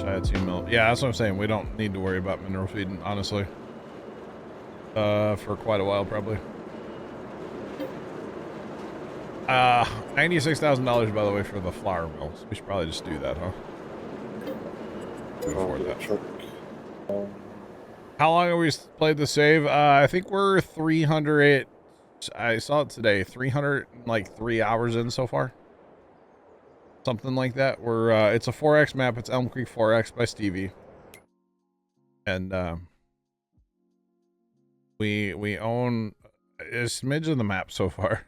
I had 2 mil. Yeah, that's what I'm saying. We don't need to worry about mineral feeding, honestly. For quite a while, probably. $96,000, by the way, for the flour mills. We should probably just do that, huh? We can afford that. How long have we played the save? I think we're 300. I saw it today. 303 hours in so far. Something like that. We're it's a 4X map. It's Elm Creek 4X by Stevie. And we own a smidge of the map so far.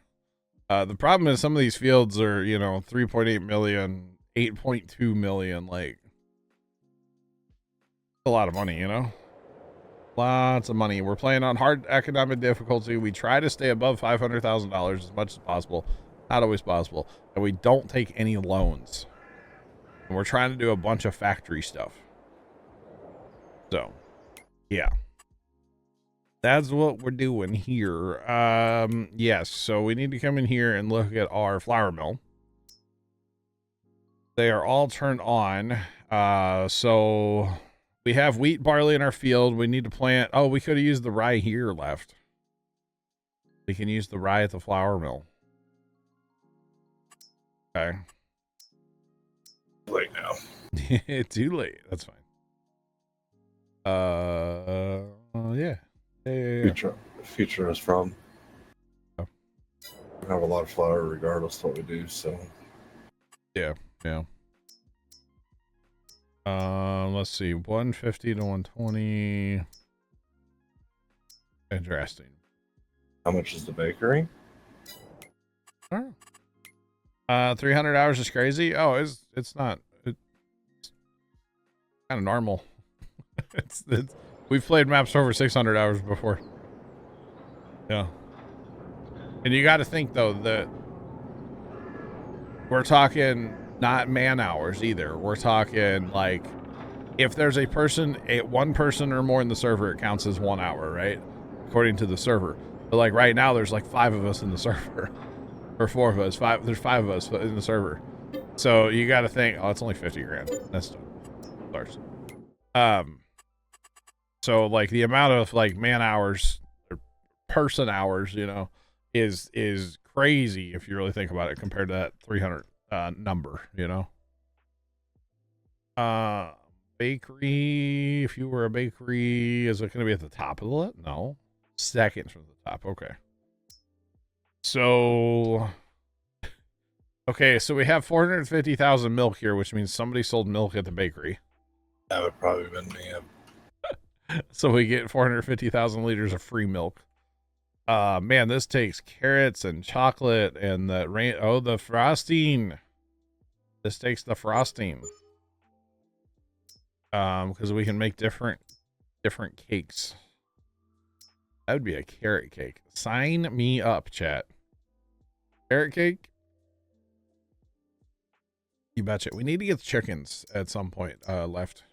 The problem is some of these fields are, you know, 3.8 million, 8.2 million, like a lot of money, you know? Lots of money. We're playing on hard economic difficulty. We try to stay above $500,000 as much as possible. Not always possible. And we don't take any loans. And we're trying to do a bunch of factory stuff. So, yeah. That's what we're doing here. Yes, so we need to come in here and look at our flour mill. They are all turned on. So we have wheat, barley in our field. We need to plant. Oh, we could have used the rye here left. We can use the rye at the flour mill. Okay. Late now. Too late. That's fine. Yeah. Yeah. Future is from. Oh. We have a lot of flour regardless of what we do, so. Yeah. Let's see. 150 to 120. Interesting. How much is the bakery? Oh. 300 hours is crazy. Oh, it's not. It's kind of normal. it's we've played maps for over 600 hours before. Yeah. And you got to think though that we're talking not man hours either. We're talking like if there's one person or more in the server, it counts as 1 hour, right? According to the server. But like right now, there's like 5 of us in the server. Or 4 of us. There's 5 of us in the server. So you got to think, oh, it's only 50 grand. That's stars. So like the amount of like man hours or person hours, you know, is crazy if you really think about it compared to that 300 number, you know. Bakery, if you were a bakery, is it going to be at the top of the list? No. Second from the top. Okay. So, okay, so we have 450,000 milk here, which means somebody sold milk at the bakery. That would probably have been me. So we get 450,000 liters of free milk. Man, this takes carrots and chocolate and the frosting. This takes the frosting. Because we can make different cakes. That would be a carrot cake. Sign me up, chat. Carrot cake? You betcha. We need to get chickens at some point left.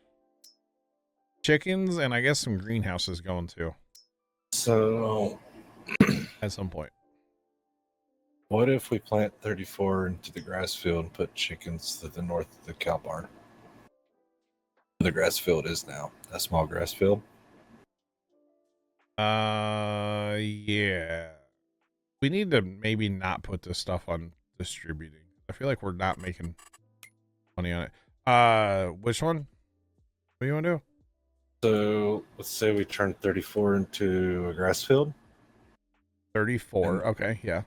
Chickens and I guess some greenhouses going too. So at some point. What if we plant 34 into the grass field and put chickens to the north of the cow barn? The grass field is now a small grass field. Yeah. We need to maybe not put this stuff on distributing. I feel like we're not making money on it. Which one? What do you want to do? So let's say we turn 34 into a grass field. 34. Okay, yeah.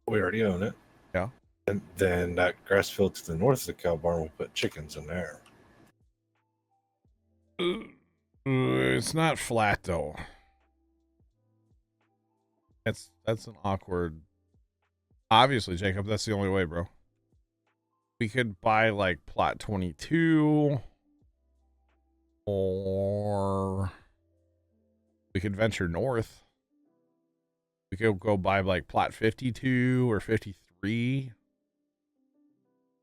We already own it. Yeah. And then that grass field to the north of the cow barn, we'll put chickens in there. It's not flat though. That's an awkward. Obviously, Jacob, that's the only way, bro. We could buy like plot 22, or we could venture north. We could go buy like plot 52 or 53.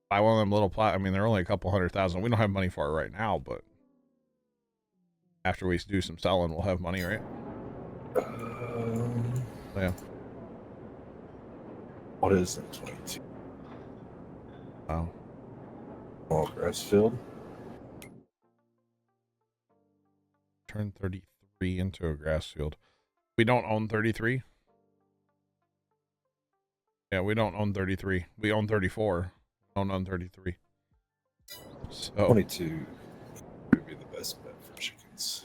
Buy one of them little plot. I mean, they're only a couple 100,000. We don't have money for it right now, but after we do some selling, we'll have money, right? Yeah. What is it? 22. Oh. Small grass field. turn 33 into a grass field. We don't own 33. Yeah, we don't own 33. We own 34. We don't own 33. So 22 would be the best bet for chickens.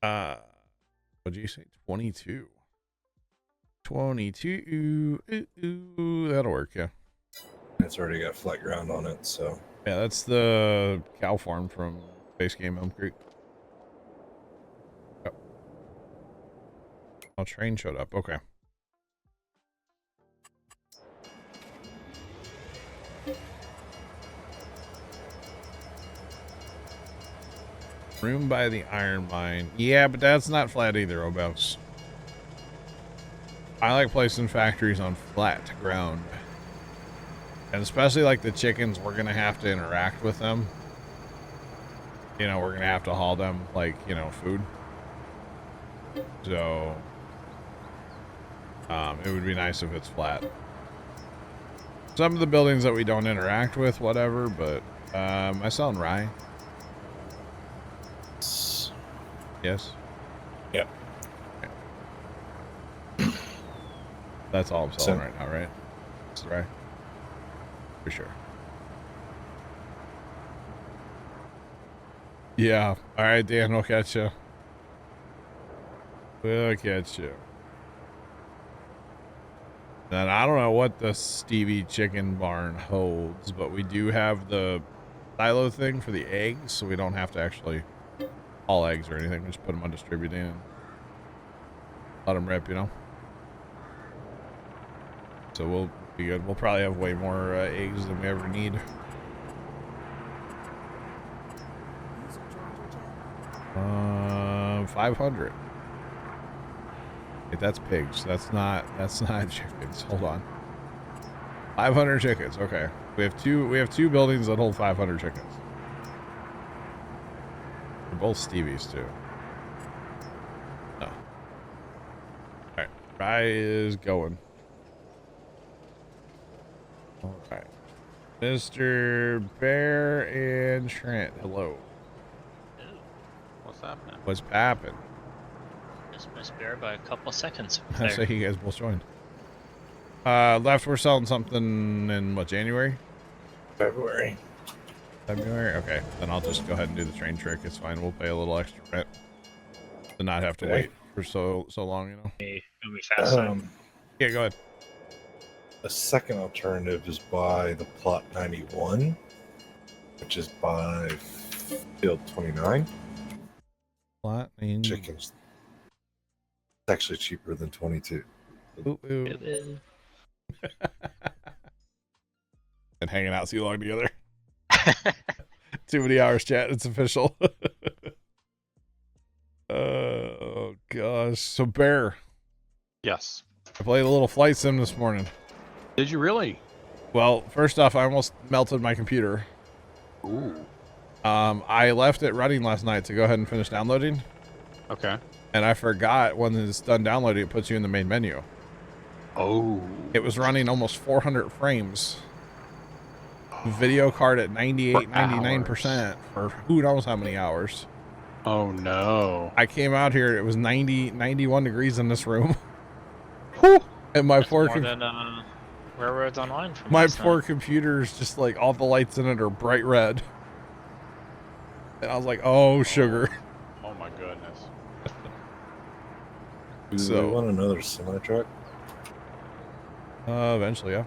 What'd you say? 22. 22. Ooh, that'll work, yeah. It's already got flat ground on it, so. Yeah, that's the cow farm from Base Game Elm Creek. Yep. Oh, train showed up. Okay. Room by the iron mine. Yeah, but that's not flat either, Obels. I like placing factories on flat ground. And especially like the chickens, we're going to have to interact with them. You know, we're going to have to haul them like, you know, food. So, it would be nice if it's flat. Some of the buildings that we don't interact with, whatever, but, I selling rye. Yes. Yep. Okay. That's all I'm selling right now, right? That's right. For sure. Yeah. All right, Dan. We'll catch you. We'll catch you. And I don't know what the Stevie chicken barn holds, but we do have the silo thing for the eggs, so we don't have to actually haul eggs or anything. We just put them on distributing and let them rip, you know? So we'll be good. We'll probably have way more eggs than we ever need. 500. Wait, that's pigs. That's not chickens. Hold on. 500 chickens. Okay. We have two buildings that hold 500 chickens. They're both Stevies too. No. Alright. Rye is going. Alright. Mr. Bear and Trent, hello. What's happening? What's poppin'? Just missed Bear by a couple seconds. I say you guys both joined. Left, we're selling something in what, January? February. February? Okay. Then I'll just go ahead and do the train trick. It's fine. We'll pay a little extra rent to not have to wait for so long, you know. It'll be fast. Yeah, go ahead. A second alternative is by the plot 91, which is by field 29. Plot and Chickens. It's actually cheaper than 22. Ooh, ooh. And hanging out too long together. Too many hours chat. It's official. Oh gosh. So Bear, Yes. I played a little flight sim this morning. Did you really? Well, first off, I almost melted my computer. Ooh. I left it running last night to go ahead and finish downloading. Okay. And I forgot when it's done downloading, it puts you in the main menu. Oh. It was running almost 400 frames. Video card at 98, 99% for who knows how many hours. Oh no. I came out here, it was 90, 91 degrees in this room. Whew. And my poor more than Railroads Online from my last poor night. computer's just like all the lights in it are bright red. And I was like, oh sugar. Oh my goodness. Do So- we want another semi truck? Eventually, yeah.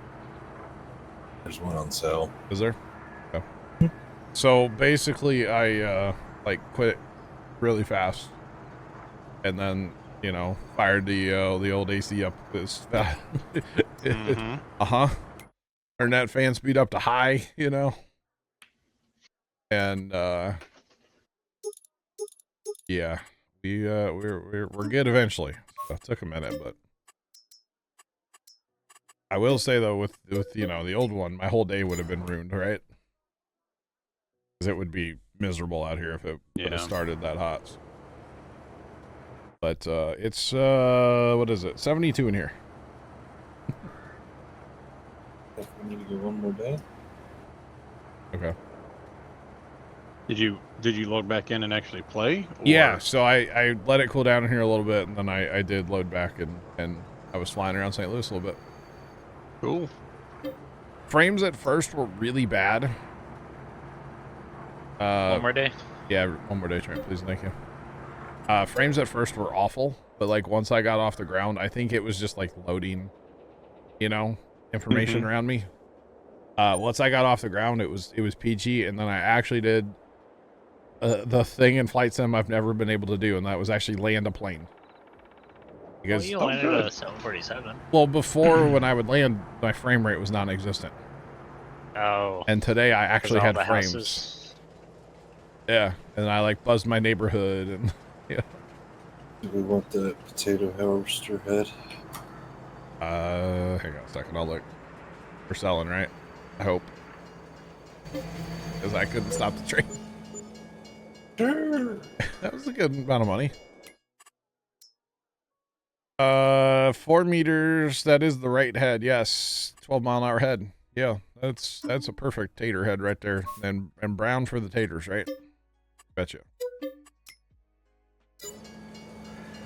There's one on sale. Is there? Okay. So basically, I like quit really fast, and then you know fired the old AC up this fast. Mm-hmm. Turn that fan speed up to high, you know, and yeah, we're good eventually. So it took a minute, but I will say though, with you know the old one, my whole day would have been ruined, right? Because it would be miserable out here if it would have started that hot. But it's what is it? 72 in here. We need to go one more day. Okay. Did you log back in and actually play? Or... Yeah, so I let it cool down in here a little bit, and then I did load back, and I was flying around St. Louis a little bit. Cool. Frames at first were really bad. One more day. Yeah, one more day, Trent, please, thank you. Frames at first were awful, but like once I got off the ground, I think it was just like loading, you know, information around me. Once I got off the ground, it was PG, and then I actually did the thing in Flight Sim I've never been able to do, and that was actually land a plane. Because Well, you landed a 747. well, before when I would land, my frame rate was non-existent, Oh. and today I actually all had the frames. houses- Yeah, and I like buzzed my neighborhood, and yeah. Do we want the potato harvester head? Hang on a second, I'll look. We're selling, right? I hope. Because I couldn't stop the train. Sure. That was a good amount of money. 4 meters. That is the right head. Yes, 12-mile-an-hour head. Yeah, that's a perfect tater head right there. And brown for the taters, right? Betcha. All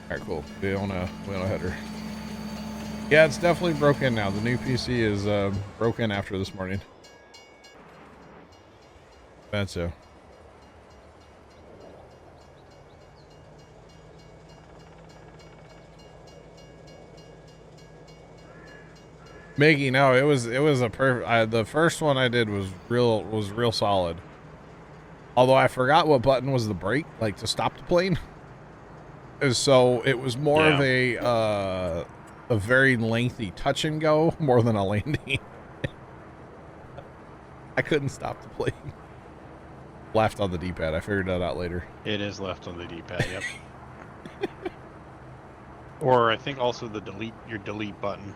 right, cool. We own a header. Yeah, it's definitely broken now. The new PC is broken after this morning. Betcha. Maggie, no, it was a perfect. The first one I did was real solid. Although I forgot what button was the brake, like to stop the plane. So it was more of a very lengthy touch and go more than a landing. I couldn't stop the plane. Left on the D-pad. I figured that out later. It is left on the D-pad. Yep. Or I think also the your delete button.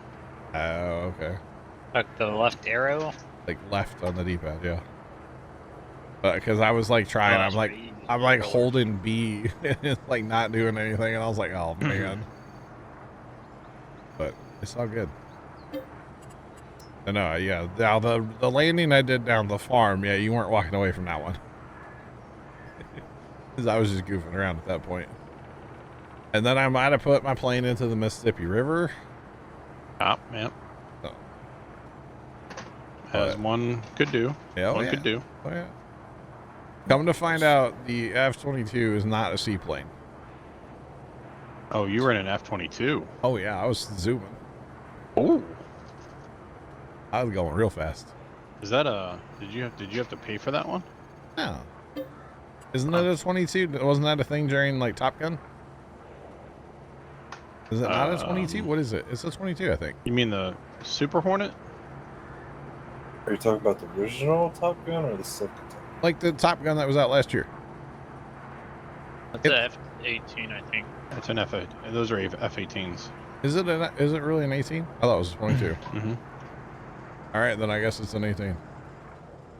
Oh, okay. Like the left arrow. Like left on the D-pad, yeah. Because I was like trying, Oh, I'm like holding B, and it's like not doing anything, and I was like, oh man. But it's all good. No, yeah. Now the landing I did down the farm, yeah, you weren't walking away from that one. Because I was just goofing around at that point. And then I might have put my plane into the Mississippi River. Ah, yeah. So. As one could do. Yeah, one could do. Oh yeah. Come to find out, the F-22 is not a seaplane. Oh, you were in an F-22. Oh yeah, I was zooming. Oh. I was going real fast. Is that a? Did you have to pay for that one? No. Isn't it a 22? Wasn't that a thing during like Top Gun? Is it not a 22? What is it? It's a 22, I think. You mean the Super Hornet? Are you talking about the original Top Gun or the second Top Gun? Like the Top Gun that was out last year. That's a F-18, I think. It's an F-8. Those are F-18s. Is it really an 18? I thought it was a 22. Mm-hmm. All right, then I guess it's an 18.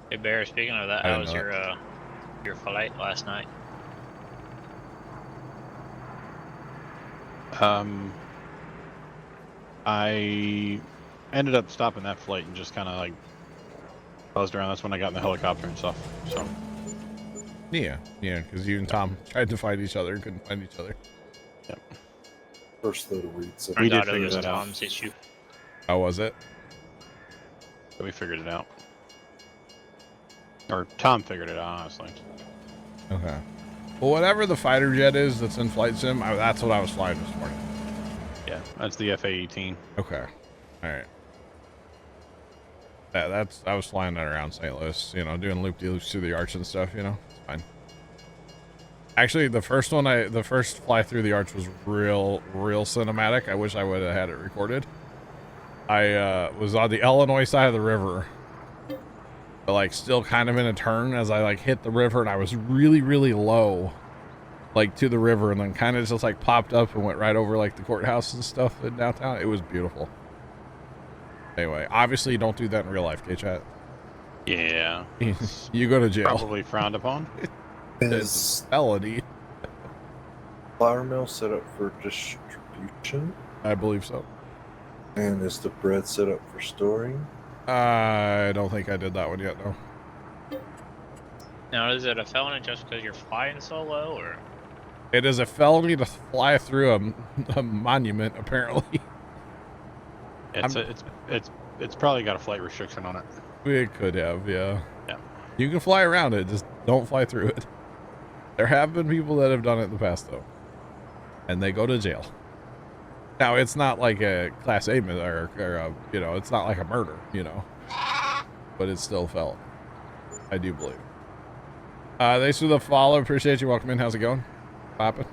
Hey Bear, speaking of that, I how didn't was your flight last night? I ended up stopping that flight and just kind of like buzzed around. That's when I got in the helicopter and stuff. So Yeah, because you and Tom tried to fight each other and couldn't find each other. yep. First load of weeds. We did Thought it figure was that out. Tom's issue. How was it? So we figured it out. Or Tom figured it out, honestly. Okay. Well, whatever the fighter jet is that's in Flight Sim, that's what I was flying this morning. Yeah, that's the F-18. Okay. All right. I was flying that around St. Louis, doing loop-de-loops through the arch and stuff, it's fine. Actually, the first fly through the arch was real cinematic. I wish I would have had it recorded. I was on the Illinois side of the river, but like still kind of in a turn as I like hit the river, and I was really low, like to the river, and then kind of just like popped up and went right over like the courthouse and stuff in downtown. It was beautiful. Anyway, obviously don't do that in real life, K-Chat. Yeah. You go to jail. Probably frowned upon. Is Felony. flour mill set up for distribution? I believe so. And is the bread set up for storing? I don't think I did that one yet, no. Now, is it a felony just because you're flying so low, or? It is a felony to fly through a monument, apparently. It's probably got a flight restriction on it. It could have, yeah. Yeah. You can fly around it, just don't fly through it. There have been people that have done it in the past, though. And they go to jail. Now, it's not like a Class A, or you know, it's not like a murder, you know. But it's still a felony. I do believe. Thanks for the follow. Appreciate you. Welcome in. How's it going? Poppin'.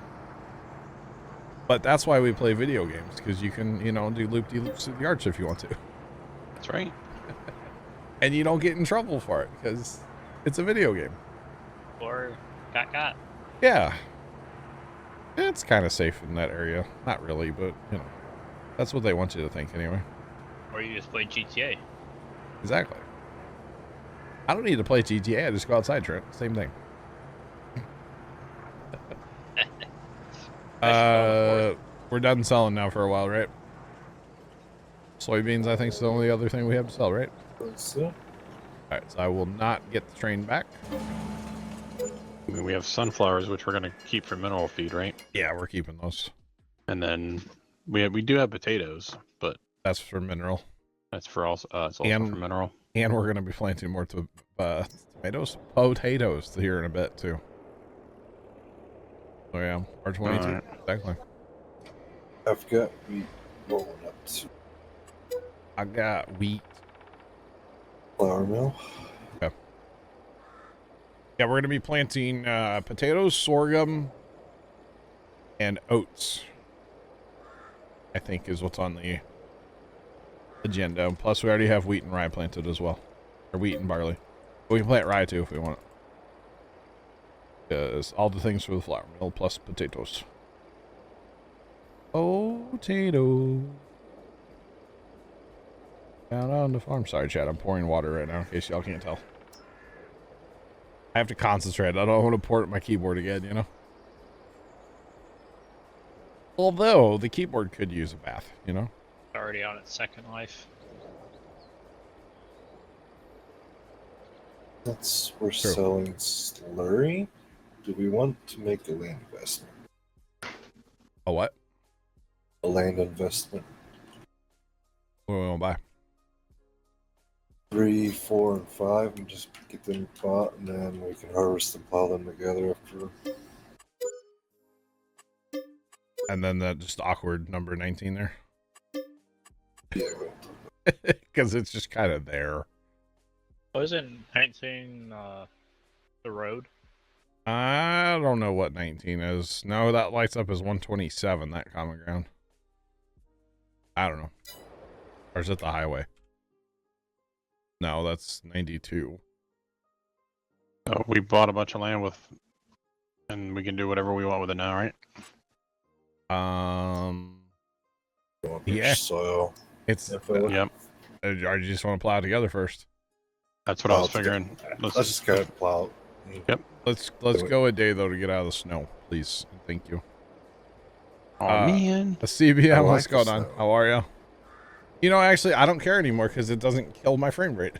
But that's why we play video games, because you can, you know, do loop-de-loops of the arch if you want to. That's right. And you don't get in trouble for it, because it's a video game. Or got. Yeah. It's kind of safe in that area. Not really, but, you know. That's what they want you to think, anyway. Or you just play GTA. Exactly. I don't need to play GTA. I just go outside, Trent. Same thing. We're done selling now for a while, right? Soybeans, I think, is the only other thing we have to sell, right? So, All right, so I will not get the train back. I mean, we have sunflowers, which we're gonna keep for mineral feed, right? Yeah, we're keeping those. And then we do have potatoes, but That's for mineral. that's for also it's also And- for mineral. And we're going to be planting more potatoes here in a bit, too. Oh, yeah. R22. Alright. Exactly. I've got wheat rolling up to I got wheat. flour mill. Yeah, we're going to be planting potatoes, sorghum, and oats. I think is what's on the agenda. Plus, we already have wheat and rye planted as well. Or wheat and barley. But we can plant rye, too, if we want it. Because all the things for the flour mill plus potatoes. Potato. Out on the farm. Sorry, Chad. I'm pouring water right now in case y'all can't tell. I have to concentrate. I don't want to pour it at my keyboard again, you know? Although, the keyboard could use a bath, you know? Already on its second life. We're selling slurry. Do we want to make a land investment? A what? A land investment. What do we want to buy? 3, 4, and 5, and just get them bought, and then we can harvest and plow them together after. And then that just awkward number 19 there. Yeah. Because it's just kind of there. Wasn't 19 the road? I don't know what 19 is. No, that lights up as 127, that common ground. I don't know. Or is it the highway? No, that's 92. We bought a bunch of land and we can do whatever we want with it now, right? Yeah. Soil. It's. Yep. Or you just want to plow together first? That's what I was figuring. Let's just go ahead and plow. Yep. Let's go a day though to get out of the snow, please. Thank you. Oh man. CBM, what's like going the on? snow. How are you? You know, actually, I don't care anymore because it doesn't kill my frame rate.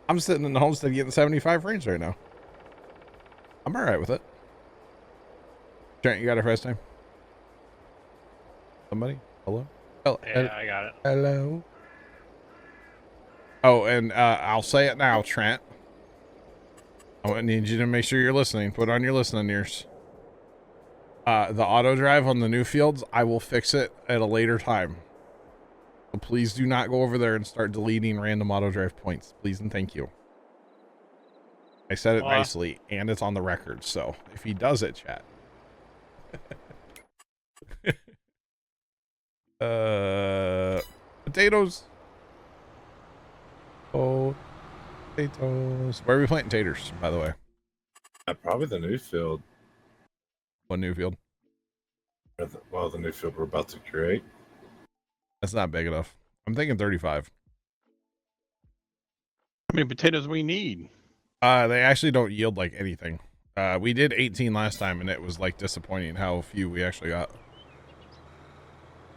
I'm sitting in the homestead getting 75 frames right now. I'm all right with it. Trent, you got a first time? Somebody? Hello? Oh, Yeah, I got it. hello? Oh, and I'll say it now, Trent. I need you to make sure you're listening. Put on your listening ears. The auto drive on the new fields, I will fix it at a later time. So please do not go over there and start deleting random auto drive points. Please and thank you. I said it nicely, and it's on the record, so if he does it, chat. Potatoes. Oh, potatoes. Where are we planting taters, by the way? Probably the new field. What new field? Well, the new field we're about to create. That's not big enough. I'm thinking 35. How many potatoes we need? They actually don't yield like anything. We did 18 last time, and it was like disappointing how few we actually got.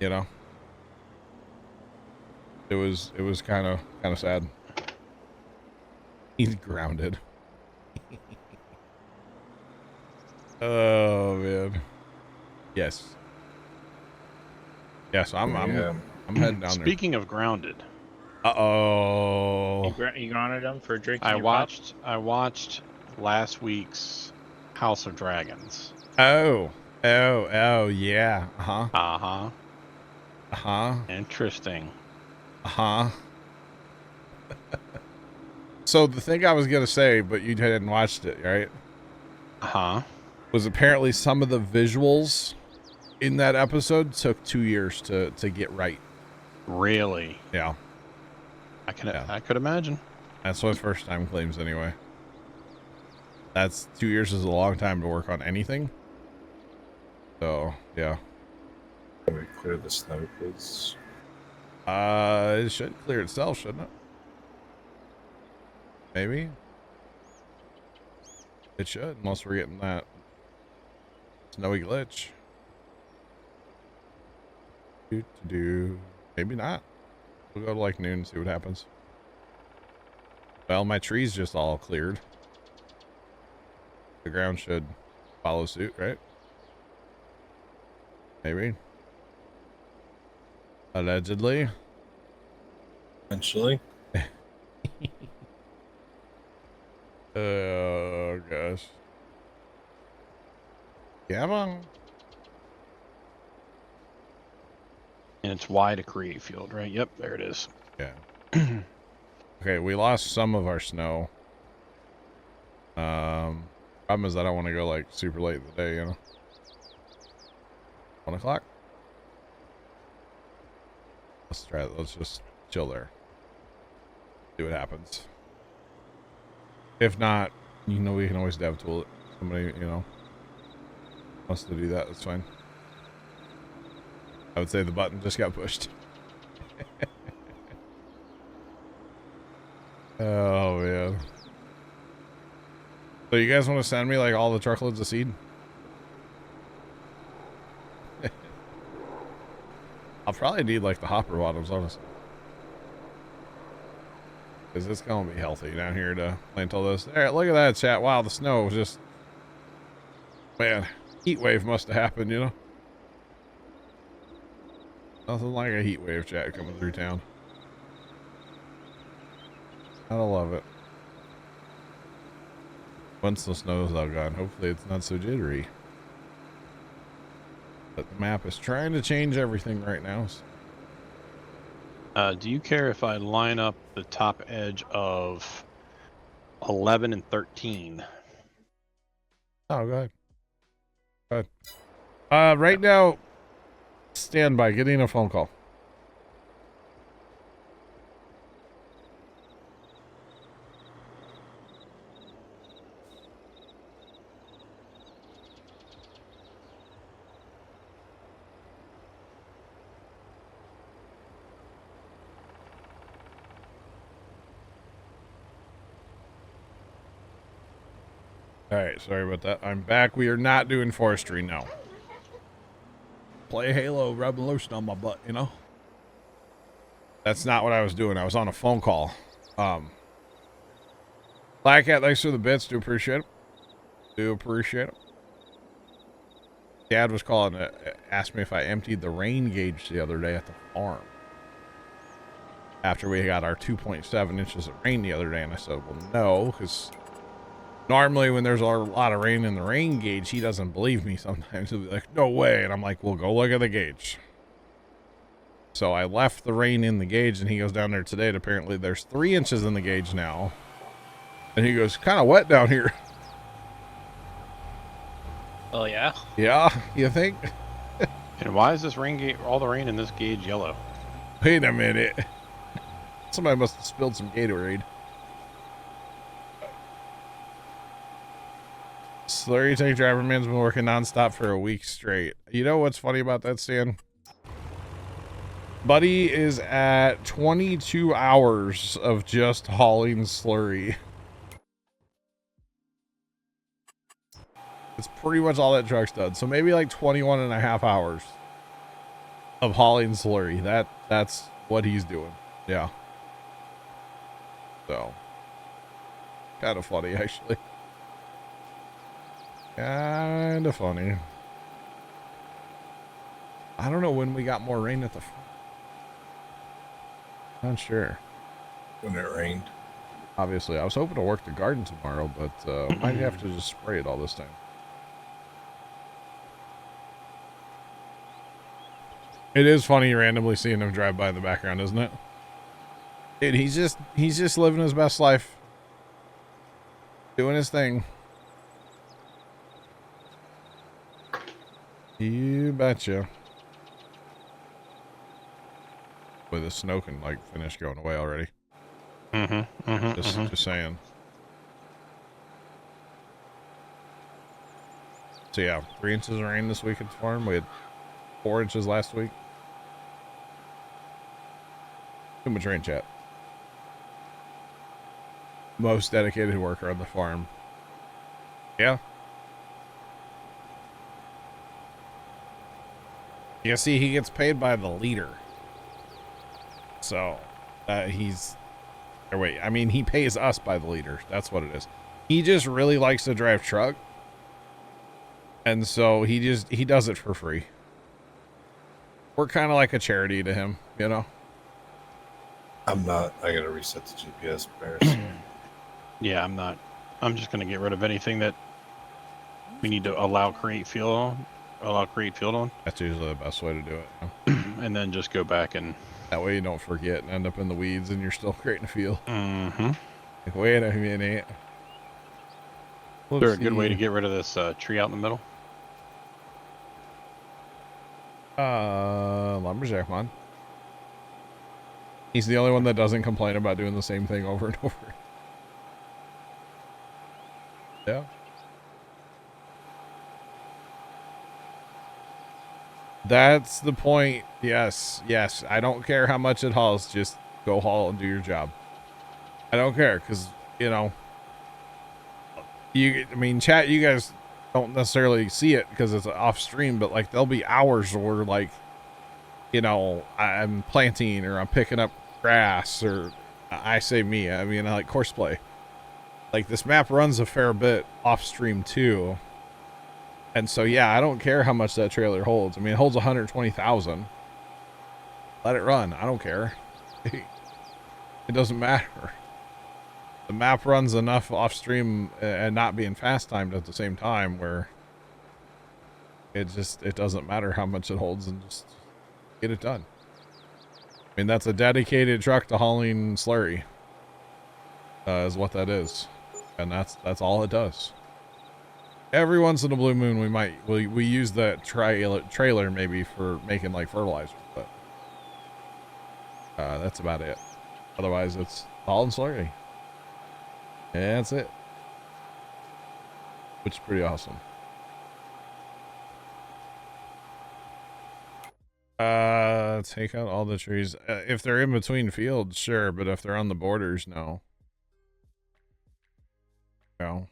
You know, it was kind of sad. He's grounded. Oh man. Yes. Yeah, so I'm Yeah. heading down there. Speaking of grounded, Uh-oh. You grounded them for drinking I your pop? watched last week's House of Dragons. Oh. Oh, yeah. Uh-huh. Uh-huh. Uh-huh. Interesting. Uh-huh. So the thing I was gonna say, but you hadn't watched it, right? Uh-huh. Was apparently some of the visuals in that episode took 2 years to get right. Really? Yeah. I could imagine. That's what first time claims anyway. That's 2 years is a long time to work on anything. So, yeah. Can we clear the snow, please? It should clear itself, shouldn't it? Maybe. It should, unless we're getting that snowy glitch. Maybe not. We'll go to like noon and see what happens. Well, my tree's just all cleared. The ground should follow suit, right? Maybe. Allegedly. Eventually. Oh gosh. Yeah, man. And it's Y to create field, right? Yep, there it is. Yeah. Okay, we lost some of our snow. Problem is I don't want to go like super late in the day, you know. 1 o'clock. Let's try it. Let's just chill there. See what happens. If not, you know, we can always dev tool it. Somebody, you know, wants to do that. That's fine. I would say the button just got pushed. Oh man. So you guys want to send me like all the truckloads of seed? I'll probably need like the hopper bottoms, honestly. Because it's going to be healthy down here to plant all this. There, look at that, chat. Wow, the snow was just... Man, heat wave must have happened, you know? Nothing like a heat wave, chat, coming through town. I love it. Once the snow's all gone, hopefully it's not so jittery. But the map is trying to change everything right now. So. Do you care if I line up the top edge of 11 and 13? Oh, go ahead. Go ahead. Right now, stand by, getting a phone call. All right, sorry about that. I'm back. We are not doing forestry now. Play Halo, rubbing lotion on my butt, you know? That's not what I was doing. I was on a phone call. Black Cat, thanks for the bits. Do appreciate it. Do appreciate it. Dad was calling to ask me if I emptied the rain gauge the other day at the farm. After we got our 2.7 inches of rain the other day. And I said, well, no, because... Normally, when there's a lot of rain in the rain gauge, he doesn't believe me sometimes. He'll be like, no way. And I'm like, well, go look at the gauge. So I left the rain in the gauge, and he goes down there today, and apparently there's 3 inches in the gauge now. And he goes, kind of wet down here. Oh, yeah? Yeah, you think? And why is this all the rain in this gauge yellow? Wait a minute. Somebody must have spilled some Gatorade. Slurry Tank Driver Man's been working nonstop for a week straight. You know what's funny about that, Stan? Buddy is at 22 hours of just hauling slurry. It's pretty much all that truck's done. So maybe like 21 and a half hours of hauling slurry. That's what he's doing. Yeah. So kind of funny, actually. Kind of funny. I don't know when we got more rain at the front. Not sure. When it rained. Obviously, I was hoping to work the garden tomorrow, but might have to just spray it all this time. It is funny randomly seeing him drive by in the background, isn't it? Dude, he's just living his best life. Doing his thing. You betcha. Boy, the snow can like finish going away already. Just saying. So yeah, 3 inches of rain this week at the farm. We had 4 inches last week. Too much rain, chat. Most dedicated worker on the farm. Yeah. You see, he gets paid by the liter. So, he's... Or wait, I mean, he pays us by the liter. That's what it is. He just really likes to drive truck. And so, he does it for free. We're kind of like a charity to him, you know? I'm not. I gotta reset the GPS, Paris. Yeah, I'm not. I'm just going to get rid of anything that we need to allow create field on. That's usually the best way to do it. You know? And then just go back and... That way you don't forget and end up in the weeds and you're still creating a field. Mm-hmm. Like, wait a minute. Is there a good way to get rid of this tree out in the middle? Lumberjack, man. He's the only one that doesn't complain about doing the same thing over and over. Yeah. That's the point. Yes, yes. I don't care how much it hauls. Just go haul and do your job. I don't care because, you know, I mean, chat, you guys don't necessarily see it because it's off stream, but like there'll be hours where like, you know, I'm planting or I'm picking up grass or I say me, I mean, I like horseplay. Like this map runs a fair bit off stream too. And so, yeah, I don't care how much that trailer holds. I mean, it holds 120,000. Let it run. I don't care. It doesn't matter. The map runs enough off stream and not being fast timed at the same time where it doesn't matter how much it holds and just get it done. I mean, that's a dedicated truck to hauling slurry, is what that is. And that's all it does. Every once in a blue moon, we use that trailer maybe for making like fertilizer, but that's about it. Otherwise, it's hauling slurry. And that's it. Which is pretty awesome. Take out all the trees. If they're in between fields, sure, but if they're on the borders, no. No.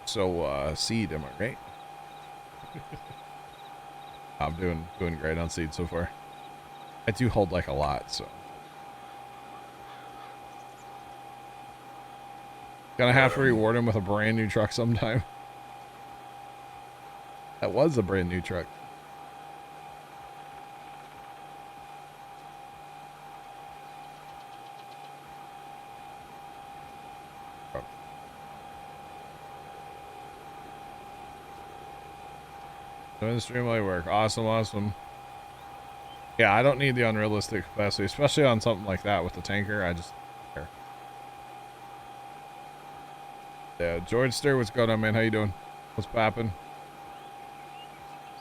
So, seed, am I right? I'm doing great on seed so far. I do hold like a lot, so. Gonna have to reward him with a brand new truck sometime. That was a brand new truck. Doing streamlight work. Awesome, awesome. Yeah, I don't need the unrealistic capacity, especially on something like that with the tanker. I just don't care. Yeah, George Stir, what's going on, man? How you doing? What's popping?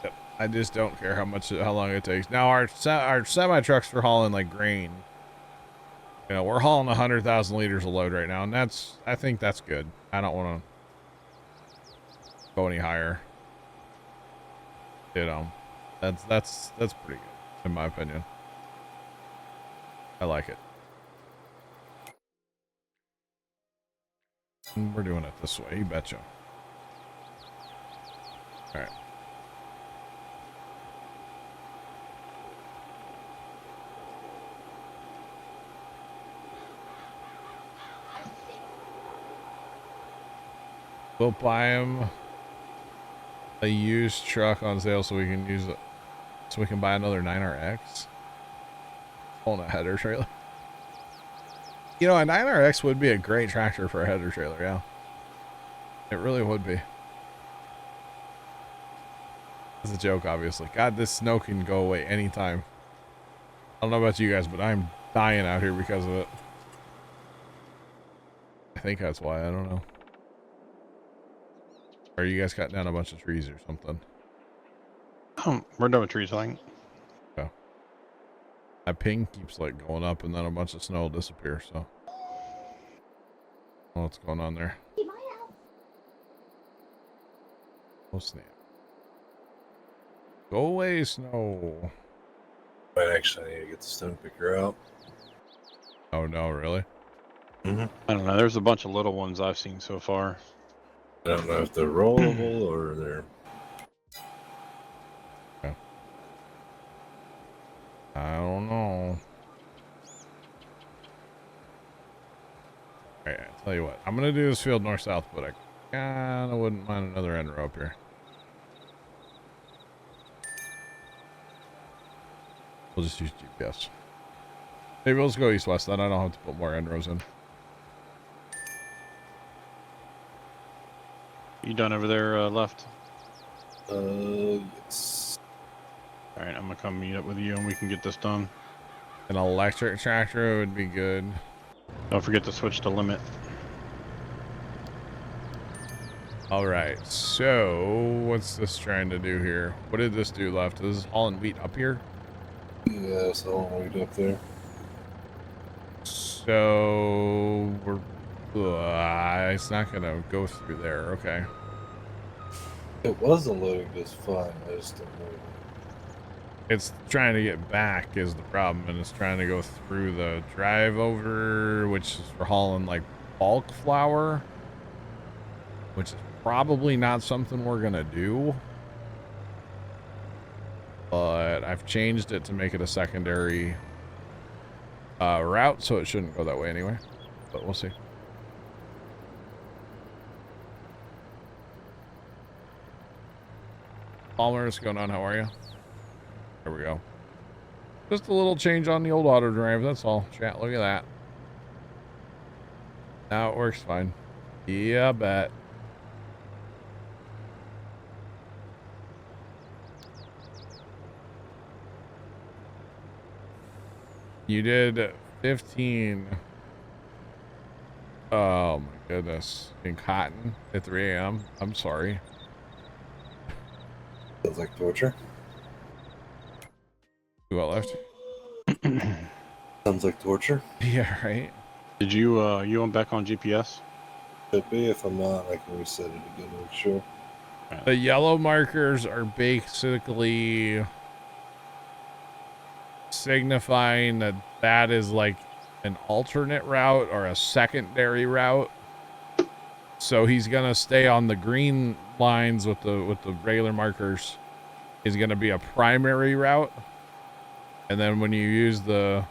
Yep. I just don't care how long it takes. Now our semi trucks for hauling like grain. You know, we're hauling 100,000 liters of load right now, and I think that's good. I don't want to go any higher. You know, that's pretty good in my opinion. I like it. And we're doing it this way, you betcha. All right. We'll buy him a used truck on sale so we can use it. So we can buy another 9RX. On a header trailer. You know, a 9RX would be a great tractor for a header trailer, yeah. It really would be. It's a joke, obviously. God, this snow can go away anytime. I don't know about you guys, but I'm dying out here because of it. I think that's why. I don't know. Or you guys cut down a bunch of trees or something. We're done with trees, I think. Yeah. My ping keeps like going up and then a bunch of snow will disappear, so. I don't know what's going on there. Oh snap. Go away, snow. But actually, I need to get the stone picker out. Oh no, really? Mm-hmm. I don't know. There's a bunch of little ones I've seen so far. I don't know if they're rollable or they're. I don't know. Alright, I'll tell you what. I'm gonna do this field north-south, but I kinda wouldn't mind another end row up here. We'll just use GPS. Maybe let's go east-west, then I don't have to put more end rows in. You done over there left? Yes. Alright, I'm gonna come meet up with you and we can get this done. An electric tractor would be good. Don't forget to switch to limit. Alright, so what's this trying to do here? What did this do left? This is hauling wheat up here? Yeah, it's all the way up there. So we're it's not gonna go through there. Okay. It was loading just fine. I just don't know. It's trying to get back is the problem, and it's trying to go through the drive over, which is for hauling like bulk flour, which is probably not something we're gonna do. But I've changed it to make it a secondary route, so it shouldn't go that way anyway. But we'll see. Palmer, what's going on? How are you? There we go. Just a little change on the old auto drive, that's all. Chat, look at that. Now it works fine. Yeah, bet. You did 15. Oh my goodness. In cotton at 3 a.m. I'm sorry. Sounds like torture. You got left? Sounds like torture. Yeah, right. Did you you went back on GPS? Could be. If I'm not, I can reset it again. I'm sure. The yellow markers are basically signifying that that is like an alternate route or a secondary route. So he's gonna stay on the green lines with the regular markers. Is gonna be a primary route, and then when you use the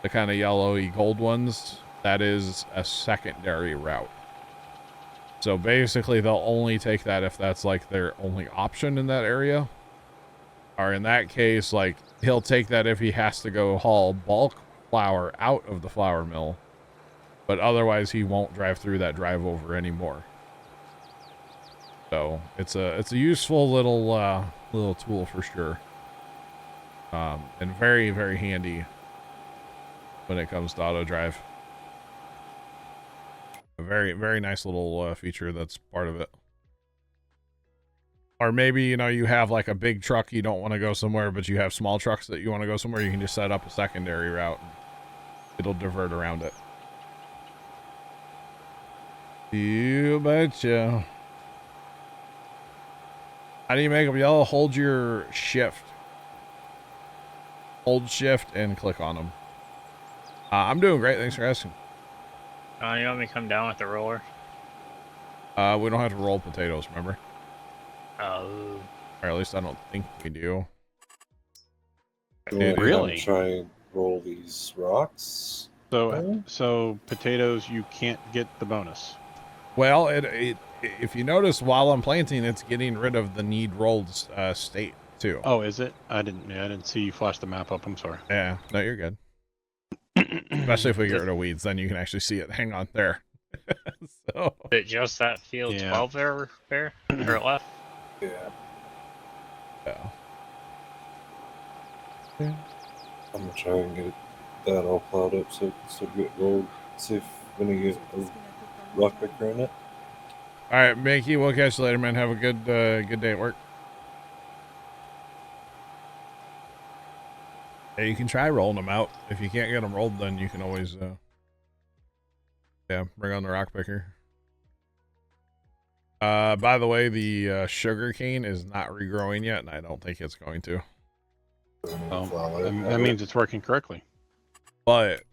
kind of yellowy gold ones, that is a secondary route. So basically, they'll only take that if that's like their only option in that area. Or in that case, like he'll take that if he has to go haul bulk flour out of the flour mill. But otherwise, he won't drive through that drive over anymore. So it's a useful little tool for sure. And very, very handy when it comes to auto drive. A very, very nice little feature that's part of it. Or maybe, you know, you have like a big truck you don't want to go somewhere, but you have small trucks that you want to go somewhere. You can just set up a secondary route. And it'll divert around it. You betcha. How do you make them yellow? Hold your shift. Hold shift and click on them. I'm doing great. Thanks for asking. You want me to come down with the roller? We don't have to roll potatoes, remember? Oh. Or at least I don't think we do. Dude, really? Try and roll these rocks. So potatoes, you can't get the bonus. Well, it if you notice, while I'm planting, it's getting rid of the need rolled state too. Oh, is it? I didn't see you flash the map up. I'm sorry. Yeah, no, you're good. Especially if we get rid of weeds, then you can actually see it. Hang on there. So Is it just that field Yeah. 12 there or left? Yeah. yeah. I'm gonna try and get that all plowed up so it can still get rolled. See if when you get a rock picker in it. All right, Mickey, we'll catch you later, man. Have a good day at work. Yeah, you can try rolling them out. If you can't get them rolled, then you can always bring on the rock picker. By the way, the sugar cane is not regrowing yet, and I don't think it's going to. Oh, that means it's working correctly. But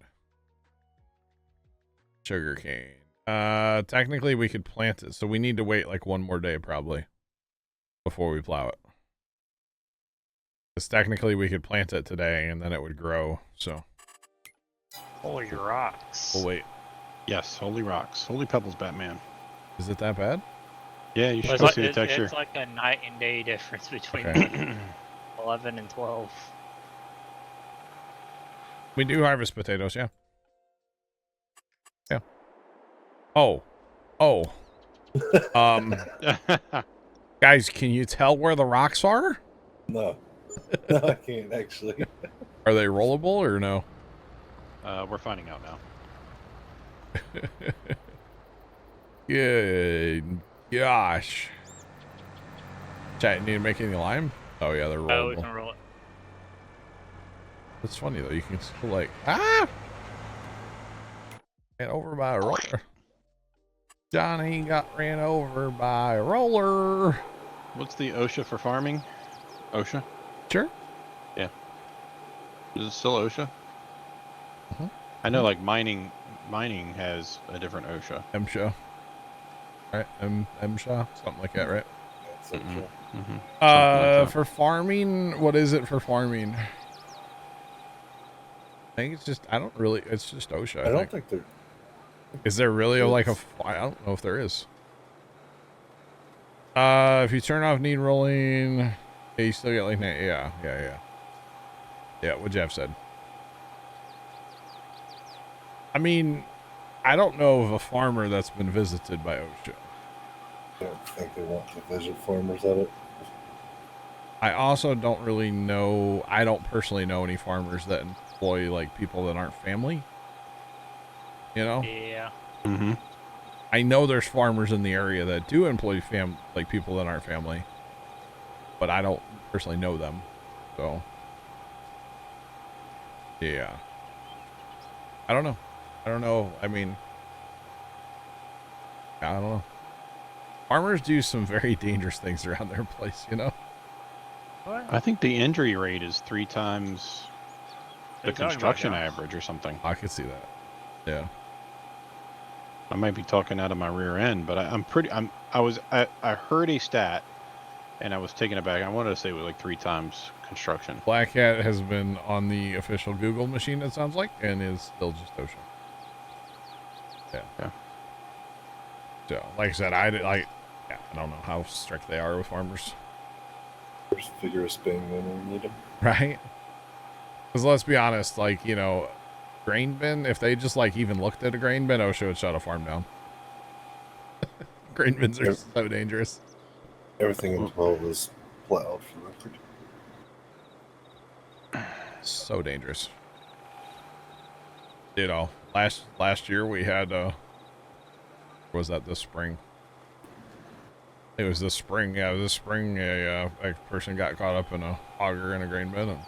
sugar cane. Technically we could plant it, so we need to wait like one more day probably before we plow it. Because technically we could plant it today and then it would grow. So Holy rocks. we'll wait. Yes, holy rocks, holy pebbles, Batman. Is it that bad? Yeah, you should It's go like, see the texture. it's like a night and day difference between Okay. 11 and 12. We do harvest potatoes, yeah. Yeah. Oh. Guys, can you tell where the rocks are? No. No, I can't actually. Are they rollable or no? We're finding out now. Good gosh. Chat, need to make any lime? Oh yeah, they're Oh, we rollable. can roll it. It's funny though, you can still like get over by a roller. Johnny got ran over by a roller. What's the OSHA for farming? OSHA? Sure. Is it still OSHA? Mhm. I know, like mining has a different OSHA. MSHA. Right? MSHA? Something like that, right? That's it, Mm-mm. yeah. Mm-hmm. that. For farming, what is it for farming? I think it's just, it's just OSHA. I don't think they're. Is there really like a, I don't know if there is. If you turn off need rolling, yeah, you still get like, yeah, what Jeff said. I mean, I don't know of a farmer that's been visited by OSHA. I don't think they want to visit farmers at it. I also don't really know, I don't personally know any farmers that employ like people that aren't family. You know? Yeah. Mm-hmm. I know there's farmers in the area that do employ like people that aren't family, but I don't personally know them. So, yeah. I don't know. I mean, I don't know. Farmers do some very dangerous things around their place, you know? What? I think the injury rate is 3 times the What are you talking about, construction John? average or something. I could see that. Yeah. I might be talking out of my rear end, but I heard a stat, and I was taken aback. I wanted to say it was like 3 times construction. Black Hat has been on the official Google machine, it sounds like, and is still just OSHA. Yeah. So, like I said, I don't know how strict they are with farmers. There's vigorous being when we need them. Right? Because let's be honest, like, you know, grain bin, if they just like even looked at a grain bin, OSHA would shut a farm down. Grain bins are so dangerous. Everything in 12 is plowed for the record. So dangerous. You know, last year we had was that this spring? It was this spring. Yeah, this spring a person got caught up in a auger in a grain bin and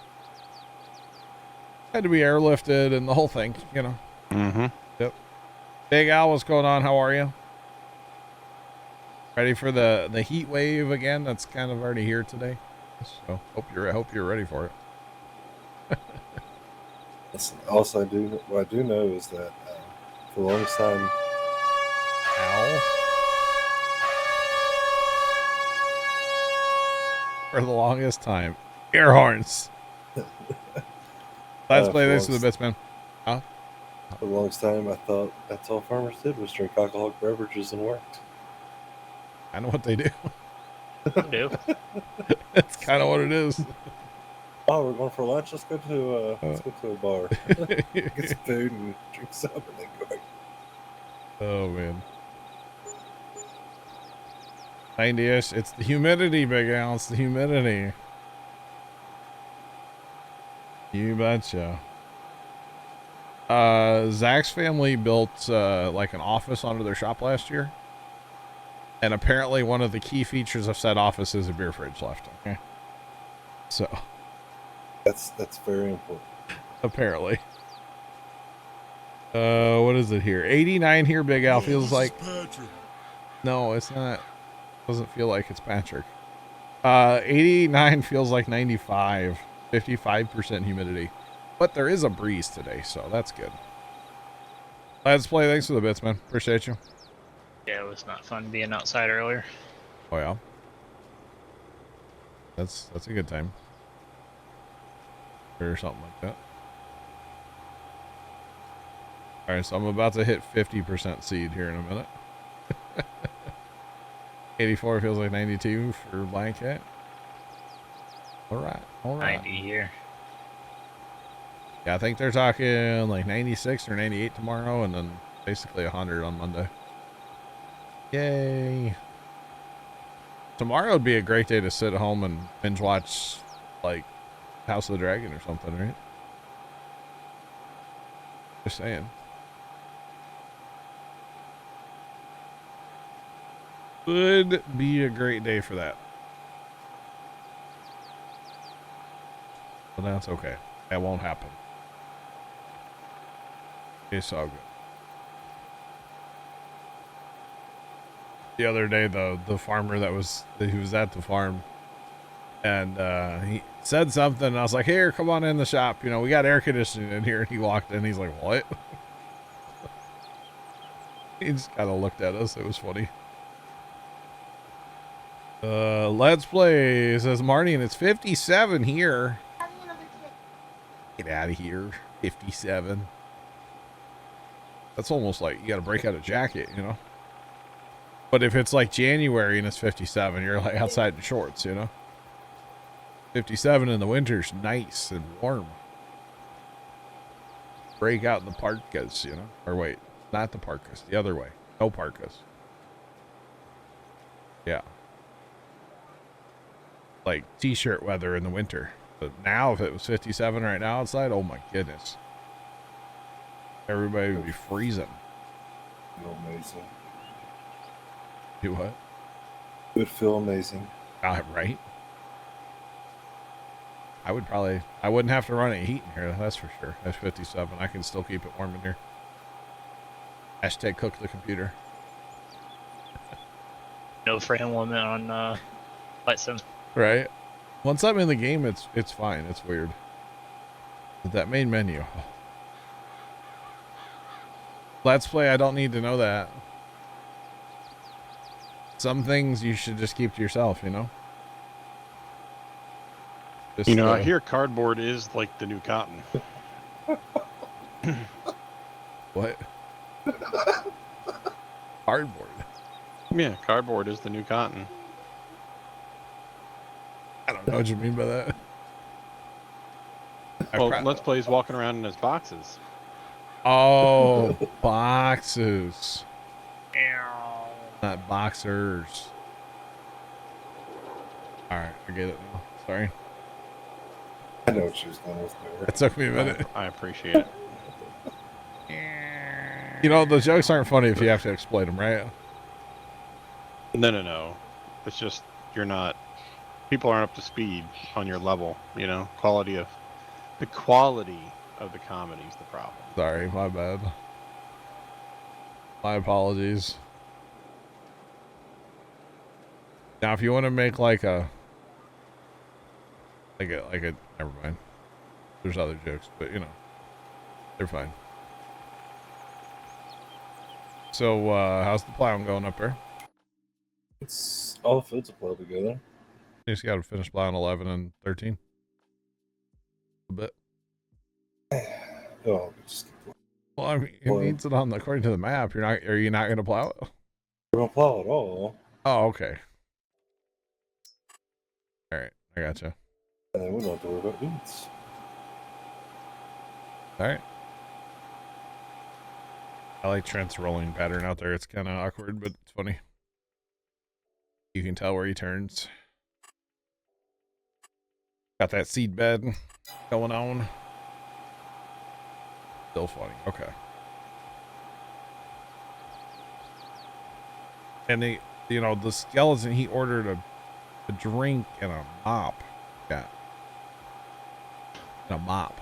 had to be airlifted and the whole thing, you know. Mm-hmm. Yep. Big Al, what's going on? How are you? Ready for the heat wave again? That's kind of already here today. So hope you're ready for it. Listen, also, what I do know is that for the longest time, Al. For the longest time, air horns. Let's play this to the bits, man. Huh? for the longest time, I thought that's all farmers did was drink alcoholic beverages and worked. I know what they do. I do. That's kind of what it is. Oh, we're going for lunch. Let's go to a bar. Get some food and drink some, and then go back. Oh man. 90-ish. It's the humidity, Big Al. It's the humidity. You betcha. Zach's family built like an office onto their shop last year. And apparently one of the key features of said office is a beer fridge left. Okay. So That's very important. apparently. What is it here? 89 here, Big Al. Feels like no, it's not. Doesn't feel like it's Patrick. 89 feels like 95. 55% humidity. But there is a breeze today, so that's good. Let's play. Thanks for the bits, man. Appreciate you. Yeah, it was not fun being outside earlier. Oh yeah. That's a good time. Or something like that. Alright, so I'm about to hit 50% seed here in a minute. 84 feels like 92 for Blanket. Alright. 90 here. Yeah, I think they're talking like 96 or 98 tomorrow, and then basically 100 on Monday. Yay. Tomorrow would be a great day to sit at home and binge watch like House of the Dragon or something, right? Just saying. Would be a great day for that. But that's okay. That won't happen. It's all good. The other day, the farmer he was at the farm, and he said something, and I was like, "Here, come on in the shop. You know, we got air conditioning in here." And he walked in. He's like, "What?" He just kind of looked at us. It was funny. Let's play, says Marty, and it's 57 here. Get out of here. 57. That's almost like you got to break out a jacket, you know? But if it's like January and it's 57, you're like outside in shorts, you know? 57 in the winter's nice and warm. Break out in the parkas, you know? Or wait, not the parkas, the other way. No parkas. Yeah. Like t-shirt weather in the winter. But now if it was 57 right now outside, oh my goodness. Everybody would be freezing. Feel amazing. Do what? It would feel amazing. Right? I wouldn't have to run any heat in here, that's for sure. That's 57. I can still keep it warm in here. Hashtag cook the computer. No frame limit on Flight Sim. Right? Once I'm in the game, it's fine. It's weird. But that main menu. Let's play, I don't need to know that. Some things you should just keep to yourself, you know? Just, You know, I hear cardboard is like the new cotton. What? Cardboard. Yeah, cardboard is the new cotton. I don't know what you mean by that. Well, Let's Play is walking around in his boxes. Oh, boxes. Not boxers. Alright, I get it now. Sorry. I know what she was going with there. It took me a minute. I appreciate it. You know, the jokes aren't funny if you have to explain them, right? No. It's just people aren't up to speed on your level, you know? The quality of the comedy is the problem. Sorry, my bad. My apologies. Now, if you want to make like a never mind. There's other jokes, but you know, they're fine. So, how's the plowing going up there? It's all the fields are plowed together. You just got to finish plowing 11 and 13. A bit. Oh, just Well, I mean, it means it on according to the map. Are you not going to plow it? we're gonna plow it all. Oh, okay. All right, I gotcha. And then we don't have to worry about boots. All right. I like Trent's rolling pattern out there. It's kind of awkward, but it's funny. You can tell where he turns. Got that seed bed going on. Still funny. Okay. And the skeleton, he ordered a drink and a mop. Yeah. And a mop.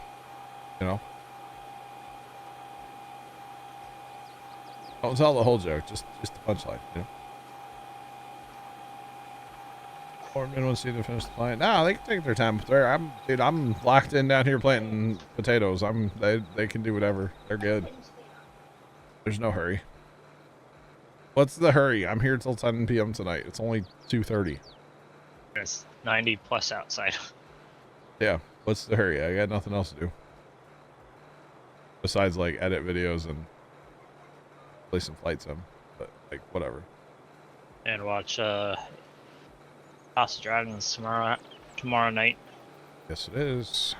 Don't tell the whole joke, just the punchline, Foreman wants you to finish the plant. No, they can take their time up there. I'm locked in down here planting potatoes. They can do whatever. They're good. There's no hurry. What's the hurry? I'm here till 10 p.m. tonight. It's only 2:30. It's 90 plus outside. Yeah. What's the hurry? I got nothing else to do. Besides, like, edit videos and play some flight sim. But, like, whatever. And watch House of Dragons tomorrow night. Yes, it is.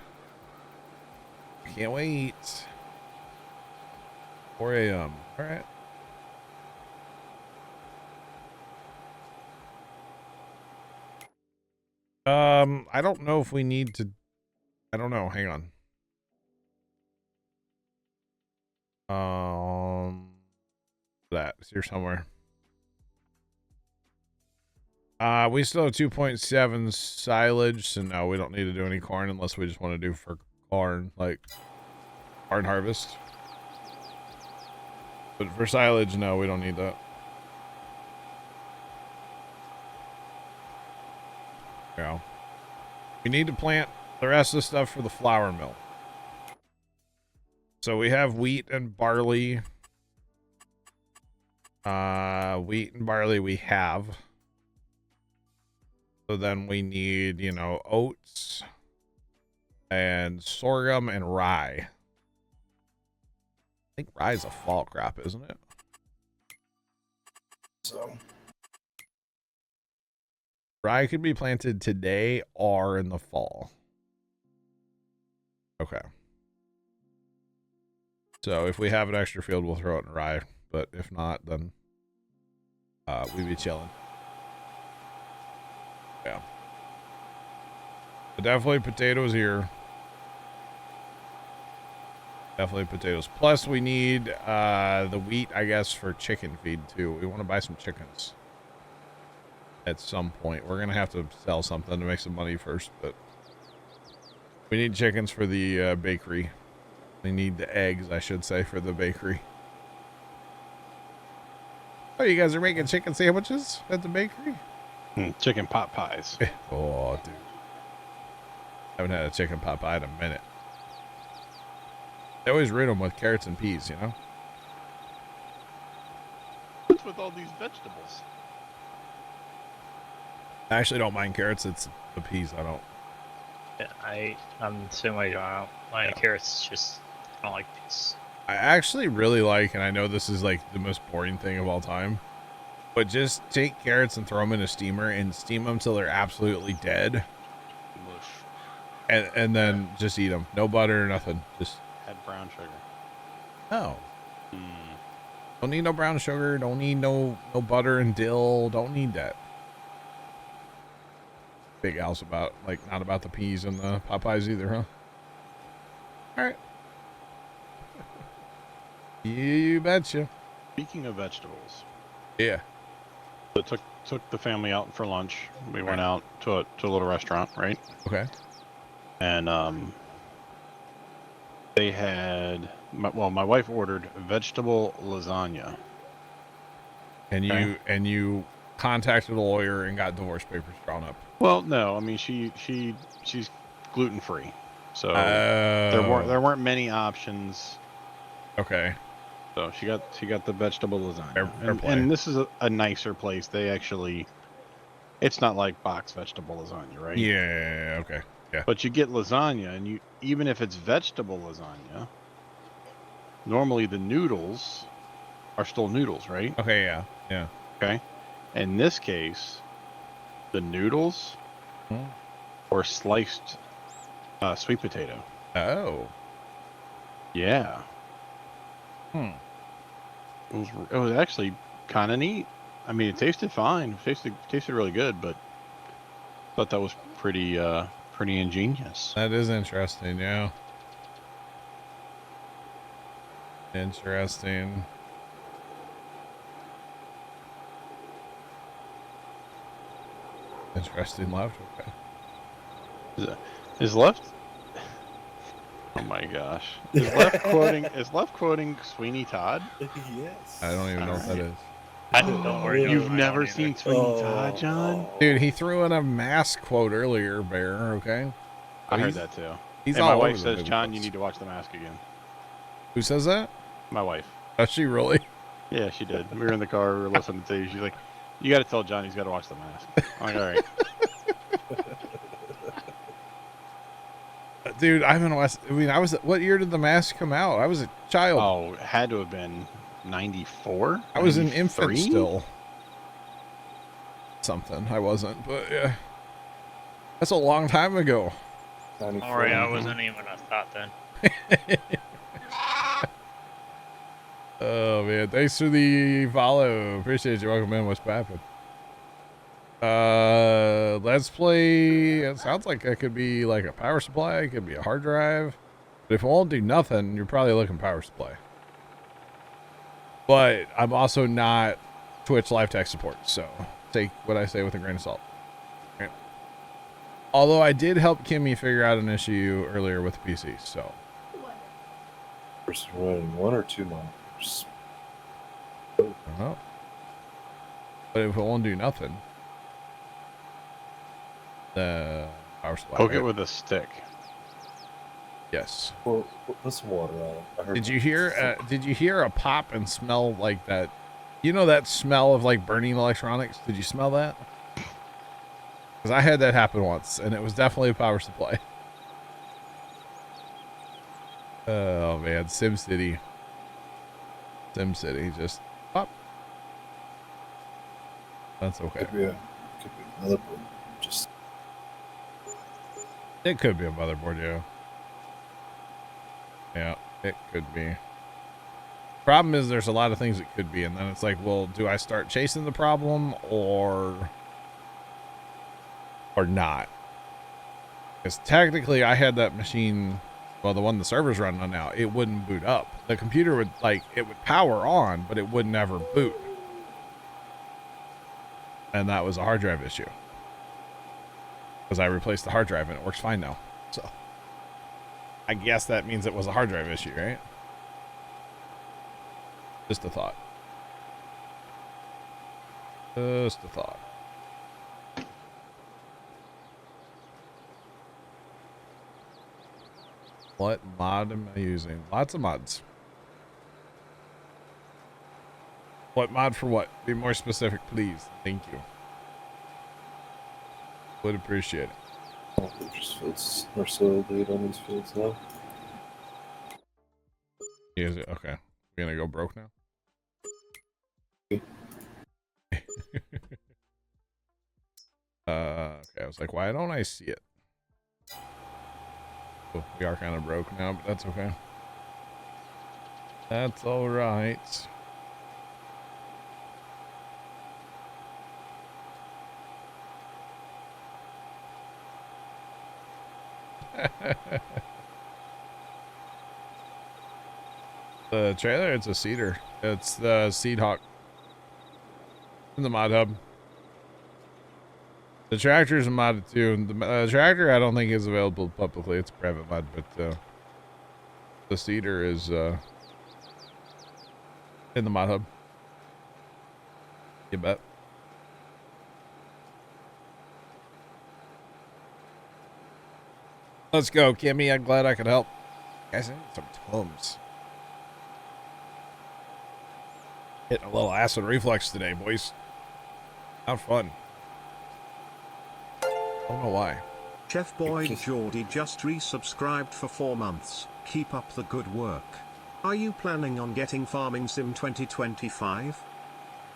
Can't wait. 4 a.m. All right. I don't know if we need to. I don't know. Hang on. That's here somewhere. We still have 2.7 silage, so no, we don't need to do any corn unless we just want to do for corn, like corn harvest. But for silage, no, we don't need that. Yeah. We need to plant the rest of the stuff for the flour mill. So we have wheat and barley. Wheat and barley we have. So then we need, oats and sorghum and rye. I think rye is a fall crop, isn't it? So Rye could be planted today or in the fall. Okay. So if we have an extra field, we'll throw it in rye. But if not, then we'd be chilling. Yeah. But definitely potatoes here. Definitely potatoes. Plus we need the wheat, I guess, for chicken feed too. We want to buy some chickens. At some point. We're going to have to sell something to make some money first, but we need chickens for the bakery. We need the eggs, I should say, for the bakery. Oh, you guys are making chicken sandwiches at the bakery? Chicken pot pies. Oh, dude. Haven't had a chicken pot pie in a minute. They always root them with carrots and peas, What's with all these vegetables? I actually don't mind carrots. It's the peas I don't. Yeah, I'm the same way. I don't like carrots. Just I don't like these. I actually really like, and I know this is like the most boring thing of all time, but just take carrots and throw them in a steamer and steam them till they're absolutely dead. Mush. And then just eat them. No butter or nothing. Just Add brown sugar. no. Don't need no brown sugar. Don't need no butter and dill. Don't need that. Big Al's about, like, not about the peas and the Popeyes either, huh? All right. You betcha. Speaking of vegetables, Yeah. so took the family out for lunch. We went out to a little restaurant, right? Okay. And they had my wife ordered vegetable lasagna. And Okay. you contacted a lawyer and got divorce papers drawn up. Well, no, I mean she's gluten free, so Oh. there weren't many options. Okay. So she got the vegetable lasagna, Fair play. and this is a nicer place. They actually, it's not like box vegetable lasagna, right? Yeah. Okay. Yeah. But you get lasagna, and even if it's vegetable lasagna, normally the noodles are still noodles, right? Okay. Yeah. Yeah. Okay. In this case, the noodles or sliced sweet potato. Oh. Yeah. It was actually kind of neat. I mean, it tasted fine. It tasted really good, but I thought that was pretty ingenious. That is interesting, yeah. Interesting. Interesting left. Okay. Is left? Oh my gosh! Is left quoting Sweeney Todd? Yes. I don't even know what that is. Don't worry. You've I never don't seen either. Sweeney Todd, John? Dude, he threw in a mask quote earlier, Bear, okay? I heard that too. He's and all my over wife the says, movie John, quotes. you need to watch The Mask again. Who says that? My wife. Does she really? Yeah, she did. We were in the car, we were listening to you. She's like, you got to tell John he's got to watch The Mask. I'm like, all right. Dude, I haven't watched. I mean, what year did The Mask come out? I was a child. Oh, it had to have been 94? I was an infant 93? still. Something. I wasn't, but yeah. That's a long time ago. Don't worry, I wasn't even a thought then. Oh man, thanks for the follow. Appreciate you. Welcome in. What's poppin'? Let's play. It sounds like it could be like a power supply. It could be a hard drive. But if it won't do nothing, you're probably looking power supply. But I'm also not Twitch live tech support, so take what I say with a grain of salt. Okay. Although I did help Kimmy figure out an issue earlier with the PC, so. Person running 1 or 2 monitors. I don't know. But if it won't do nothing, the power supply. Poke it right? with a stick. Yes. Well, put some water on it. I heard Did you hear? Did you hear a pop and smell like that? You know that smell of like burning electronics? Did you smell that? Because I had that happen once, and it was definitely a power supply. Oh man, SimCity. SimCity, just pop. That's okay. Could be another one. Just It could be a motherboard, yeah. Yeah, it could be. Problem is there's a lot of things it could be, and then it's like, well, do I start chasing the problem or not? Because technically I had that machine, well, the one the server's running on now, it wouldn't boot up. The computer would, like, it would power on, but it would never boot. And that was a hard drive issue. Because I replaced the hard drive and it works fine now. So I guess that means it was a hard drive issue, right? Just a thought. Just a thought. What mod am I using? Lots of mods. What mod for what? Be more specific, please. Thank you. Would appreciate it. there's fields or so date on these fields now. Is it? Okay. We're gonna go broke now? Okay, I was like, why don't I see it? Oh, we are kind of broke now, but that's okay. That's all right. The trailer, it's a cedar. It's the Seed Hawk in the mod hub. The tractor's modded too. The tractor I don't think is available publicly. It's a private mod, but the cedar is in the mod hub. You bet. Let's go, Kimmy. I'm glad I could help. Guys, I need some Tums. Hitting a little acid reflux today, boys. Not fun. I don't know why. Chef Boy Geordie just resubscribed for 4 months. Keep up the good work. Are you planning on getting Farming Sim 2025?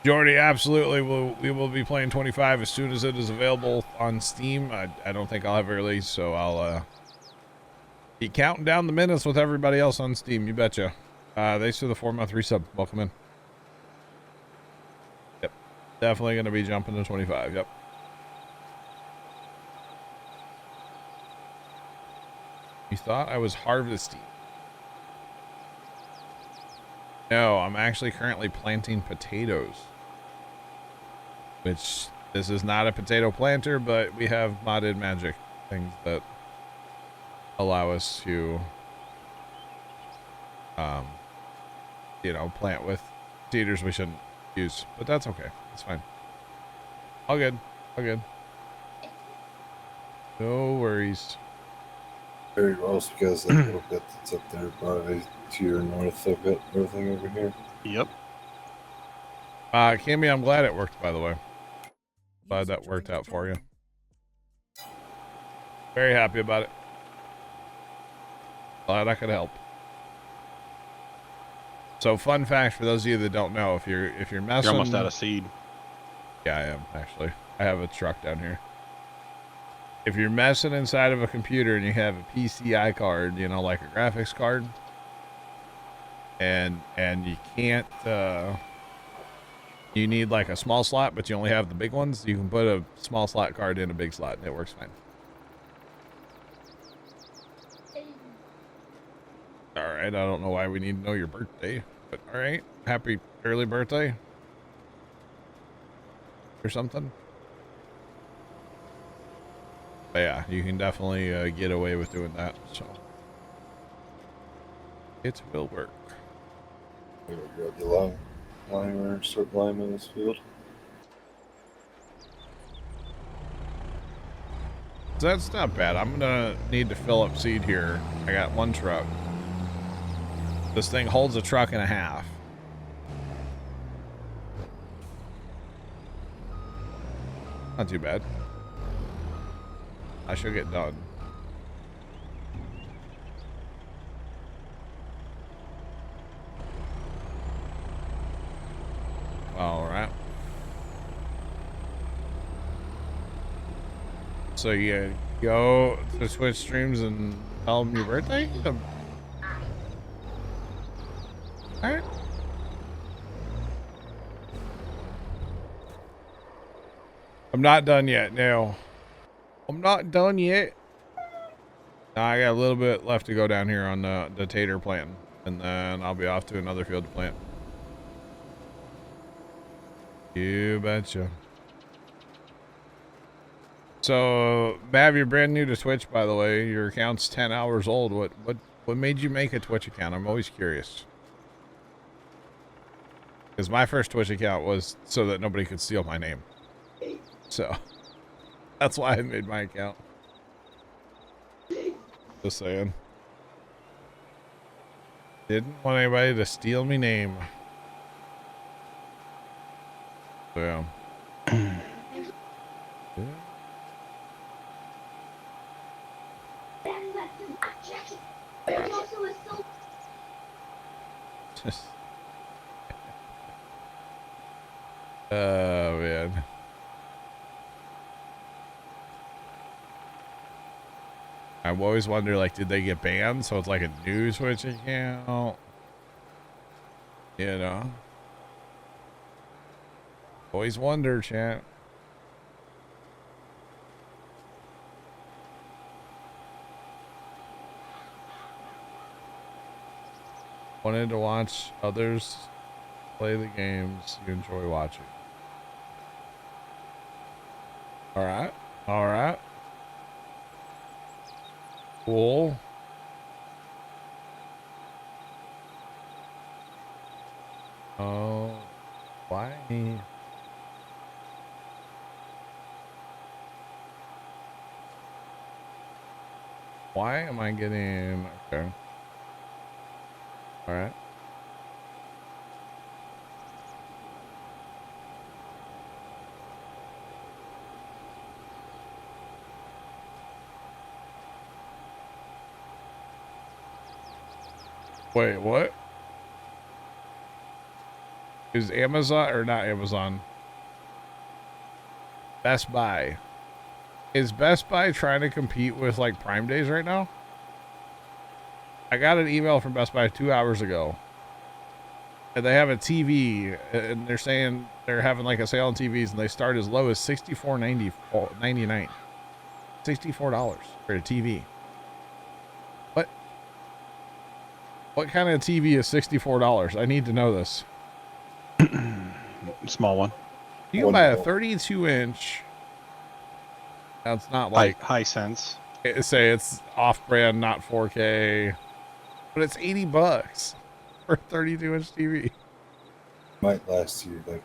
Jordy, absolutely. We will be playing 25 as soon as it is available on Steam. I don't think I'll have it released, so I'll be counting down the minutes with everybody else on Steam. You betcha. Thanks for the 4-month resub. Welcome in. Yep. Definitely going to be jumping to 25. Yep. You thought I was harvesting? No, I'm actually currently planting potatoes. Which, this is not a potato planter, but we have modded magic things that allow us to, you know, plant with seeders we shouldn't use. But that's okay. It's fine. All good. All good. No worries. Very well, because that little bit that's up there, probably to your north of it, everything over here. Yep. Kimmy, I'm glad it worked, by the way. Glad that worked out for you. Very happy about it. Glad I could help. So, fun fact for those of you that don't know, if you're messing, You're almost out of seed. Yeah, I am actually. I have a truck down here. If you're messing inside of a computer and you have a PCI card, you know, like a graphics card, and you can't, you need like a small slot, but you only have the big ones, you can put a small slot card in a big slot and it works fine. All right, I don't know why we need to know your birthday, but all right, happy early birthday or something. But yeah, you can definitely get away with doing that, so it will work. There we go, the lime or start lime in this field. So that's not bad. I'm gonna need to fill up seed here. I got one truck. This thing holds a truck and a half. Not too bad. I should get done. All right. So you go to Twitch streams and tell them your birthday? All right. I'm not done yet. No. I'm not done yet. No, I got a little bit left to go down here on the tater planting, and then I'll be off to another field to plant. You betcha. So, Mav, you're brand new to Twitch, by the way. Your account's 10 hours old. What made you make a Twitch account? I'm always curious. Because my first Twitch account was so that nobody could steal my name. So, that's why I made my account. Just saying. Didn't want anybody to steal me name. So, yeah. Yeah. Oh, man. I always wonder, like, did they get banned? So it's like a new Twitch account? You know? Always wonder, chat. Wanted to watch others play the games you enjoy watching. All right. All right. Cool. Oh, why? Why am I getting... Okay. All right. Wait, what? Is Amazon or not Amazon? Best Buy. Is Best Buy trying to compete with like Prime Days right now? I got an email from Best Buy 2 hours ago. And they have a TV and they're saying they're having like a sale on TVs and they start as low as $64.99. $64 for a TV. What kind of TV is $64? I need to know this. Small one. You can buy a 32-inch. That's not like High sense. say it's off-brand, not 4K, but it's $80 for a 32-inch TV. Might last you like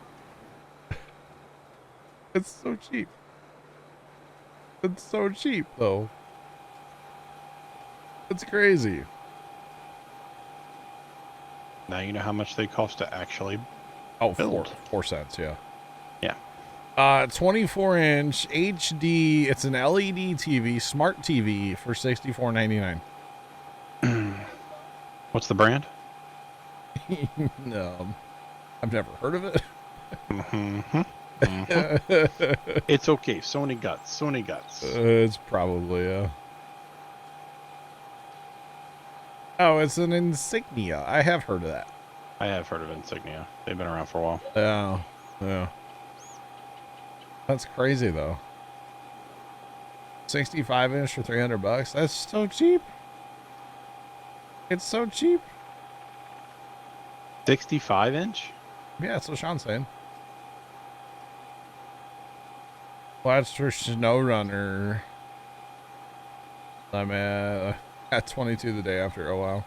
It's so cheap. It's so cheap, though. It's crazy. Now you know how much they cost to actually. Oh, Build. 4 cents, yeah. Yeah. 24-inch HD. It's an LED TV, smart TV for $64.99. What's the brand? No, I've never heard of it. Mm-hmm. It's okay. Sony guts. Sony guts. It's probably Oh, it's an Insignia. I have heard of that. I have heard of Insignia. They've been around for a while. Yeah. That's crazy though. 65-inch for $300. That's so cheap. It's so cheap. 65-inch? Yeah, that's what Sean's saying. Watch for SnowRunner. I'm at 22 the day after. Oh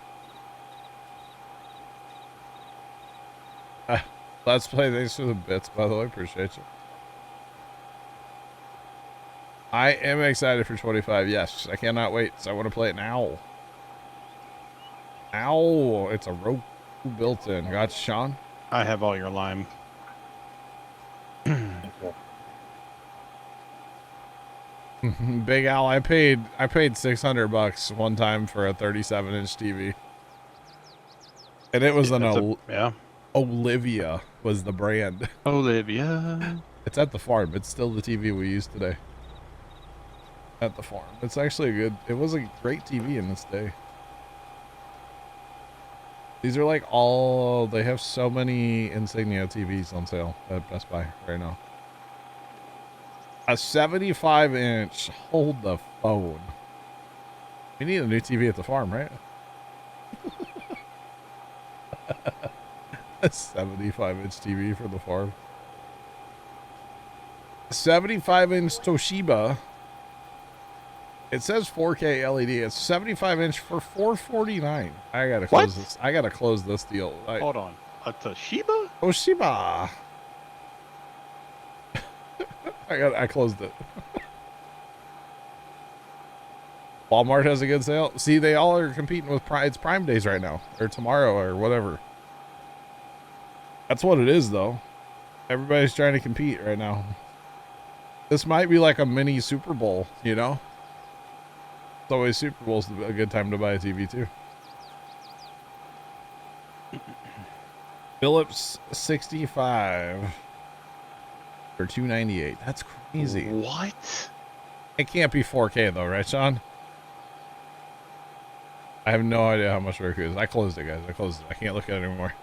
wow. Let's play. Thanks for the bits, by the way. Appreciate you. I am excited for 25. Yes, I cannot wait. So I want to play it now. Ow! It's a rope built in. Gotcha, Sean. I have all your lime. okay. Big Al, I paid $600 one time for a 37-inch TV, and it was Yeah. Olivia was the brand. Olivia. It's at the farm. It's still the TV we use today. At the farm. It's actually it was a great TV in this day. These are like they have so many Insignia TVs on sale at Best Buy right now. A 75-inch. Hold the phone. We need a new TV at the farm, right? A 75-inch TV for the farm. 75-inch Toshiba. It says 4K LED. It's 75-inch for $449. I gotta close this. I gotta close this deal. Hold on. A Toshiba? Toshiba. I closed it. Walmart has a good sale. See, they all are competing with It's Prime Days right now, or tomorrow, or whatever. That's what it is, though. Everybody's trying to compete right now. This might be like a mini Super Bowl, you know? It's always Super Bowl's a good time to buy a TV, too. Philips 65 for $298. That's crazy. What? It can't be 4K, though, right, Sean? I have no idea how much work it is. I closed it, guys. I closed it. I can't look at it anymore.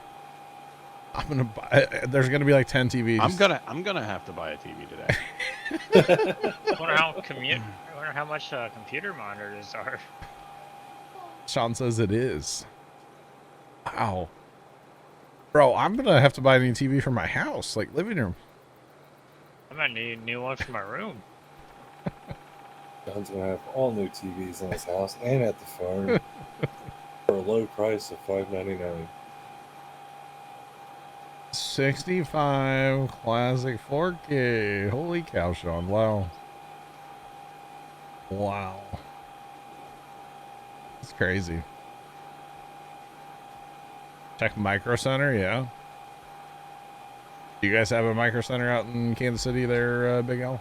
I'm gonna buy. There's gonna be like 10 TVs. I'm gonna have to buy a TV today. I wonder how much computer monitors are. Sean says it is. Wow. Bro, I'm gonna have to buy a new TV for my house, like living room. I might need a new one for my room. John's gonna have all new TVs in his house and at the farm for a low price of $5.99. 65 classic 4K. Holy cow, Sean. Wow. Wow. It's crazy. Check Micro Center, yeah. Do you guys have a Micro Center out in Kansas City there, Big L?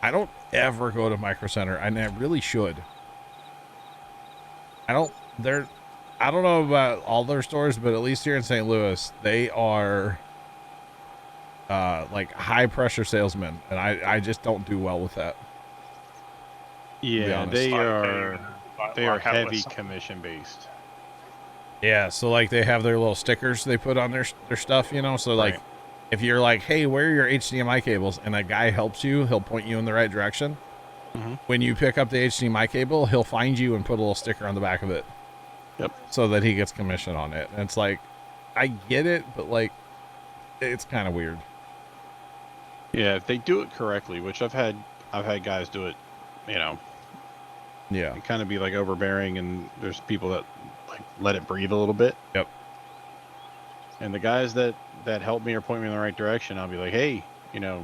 I don't ever go to Micro Center, and I really should. I I don't know about all their stores, but at least here in St. Louis, they are like high pressure salesmen, and I just don't do well with that. Yeah, honest. they Like, are they are walk out with heavy something. commission based. Yeah, so like they have their little stickers they put on their stuff, you know. So like, Right. if you're like, "Hey, where are your HDMI cables?" and a guy helps you, he'll point you in the right direction. Mhm. When you pick up the HDMI cable, he'll find you and put a little sticker on the back of it. Yep. So that he gets commission on it. And it's like, I get it, but like, it's kind of weird. Yeah, if they do it correctly, which I've had guys do it, you know, Yeah. and kind of be like overbearing, and there's people that like let it breathe a little bit. Yep. And the guys that help me or point me in the right direction, I'll be like, hey, Yeah.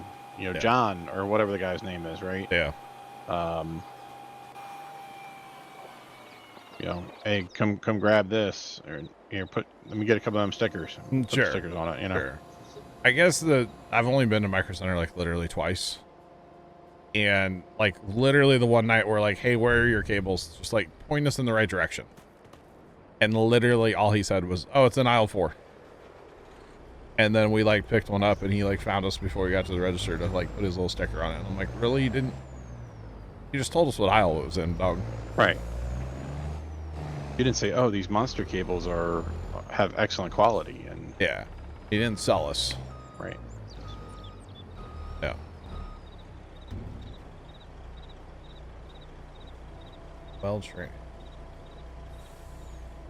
John or whatever the guy's name is, right? Yeah. Hey, come grab this, or let me get a couple of them stickers. Put Sure. the stickers on it, Sure. I guess I've only been to Micro Center like literally twice. And like literally the one night we're like, "Hey, where are your cables?" Just like point us in the right direction. And literally all he said was, "Oh, it's in aisle 4." And then we like picked one up and he like found us before we got to the register to like put his little sticker on it. And I'm like, "Really? You didn't? You just told us what aisle it was in, dog." Right. You didn't say, oh, these monster cables have excellent quality, and Yeah. He didn't sell us. right. Yeah. Well trained.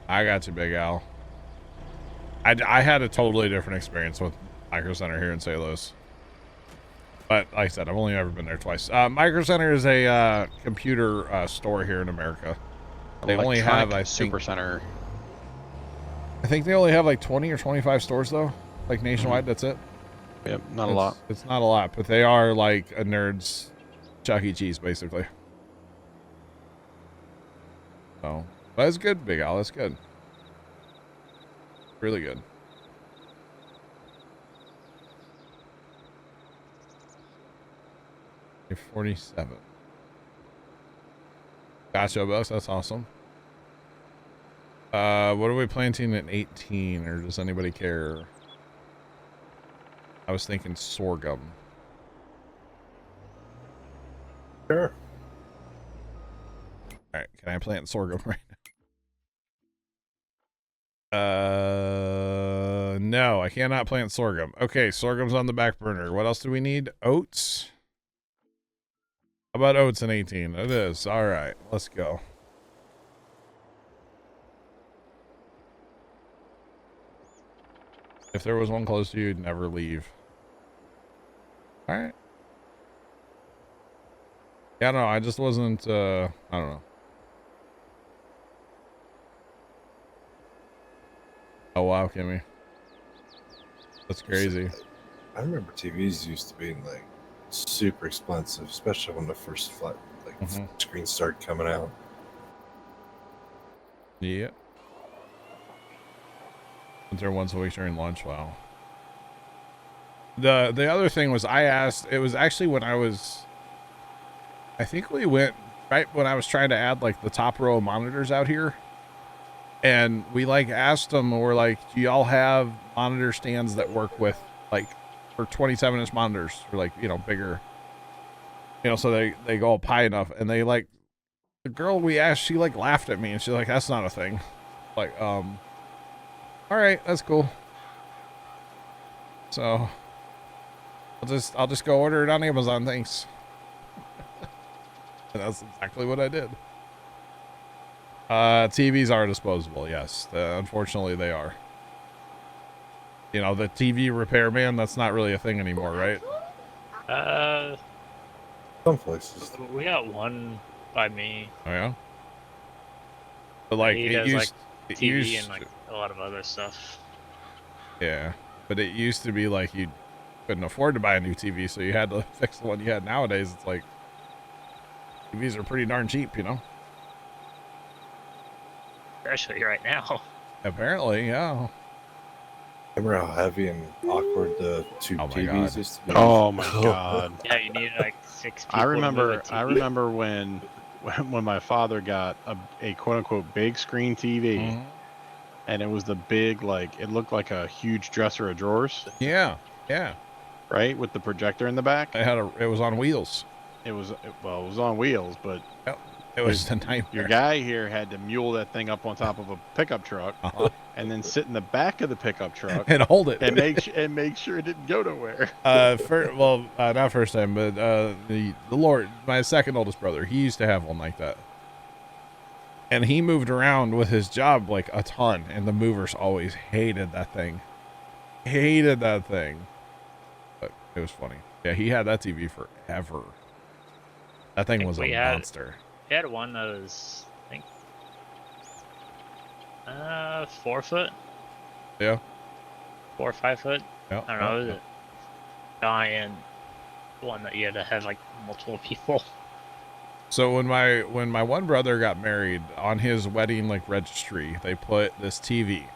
I got you, Big Al. I had a totally different experience with Micro Center here in St. Louis. But like I said, I've only ever been there twice. Micro Center is a computer store here in America. They only have, I think, Super Center. I think they only have like 20 or 25 stores though, like nationwide. That's it. Yep, not a lot. It's not a lot, but they are like a nerd's Chuck E. Cheese, basically. So, but that's good, Big Al. That's good. Really good. You're 47. Gotcha, Bucks. That's awesome. What are we planting at 18, or does anybody care? I was thinking sorghum. Sure. All right, can I plant sorghum right now? No, I cannot plant sorghum. Okay, sorghum's on the back burner. What else do we need? Oats. How about oats in 18? It is. All right, let's go. If there was one close to you, you'd never leave. All right. Yeah, no, I just wasn't, I don't know. Oh, wow, Kimmy. That's crazy. I remember TVs used to be like super expensive, especially when the first screens started coming out. Yeah. Went there once a week during lunch. Wow. The other thing was I asked, it was actually when I think we went right when I was trying to add like the top row of monitors out here. And we like asked them, we're like, do y'all have monitor stands that work with like for 27-inch monitors or like, bigger, so they go up high enough. And they like, the girl we asked, she like laughed at me and she's like, that's not a thing. Like, all right, that's cool. So I'll just go order it on Amazon. Thanks. And that's exactly what I did. TVs are disposable. Yes. Unfortunately they are. The TV repairman, that's not really a thing anymore, right? Some places. We got one by me. Oh yeah. But like He it does, used, like, it TV used, and like a lot of other stuff. yeah, but it used to be like you couldn't afford to buy a new TV, so you had to fix the one you had. Nowadays, it's like TVs are pretty darn cheap, Especially right now. Apparently, yeah. Remember how heavy and awkward the tube Oh my TVs God. used to be? Oh my god. Yeah, you need like 6 people. I to move a remember TV. when my father got a quote unquote big screen TV, and it was the big, like, it looked like a huge dresser of drawers, Yeah, yeah. right, with the projector in the back. It was on wheels. It was on wheels, but Yep. It was a nightmare. your guy here had to mule that thing up on top of a pickup truck, and then sit in the back of the pickup truck and hold it and make sure it didn't go nowhere. Not first time, but the Lord, my second oldest brother, he used to have one like that, and he moved around with his job like a ton, and the movers always hated that thing, but it was funny. Yeah, he had that TV forever. That thing was a monster. We had one that was, I think, 4 foot. Yeah. 4 or 5 foot. Yeah. I don't know. It was a giant one that you had to have like multiple people. So when my one brother got married, on his wedding like registry, they put this TV.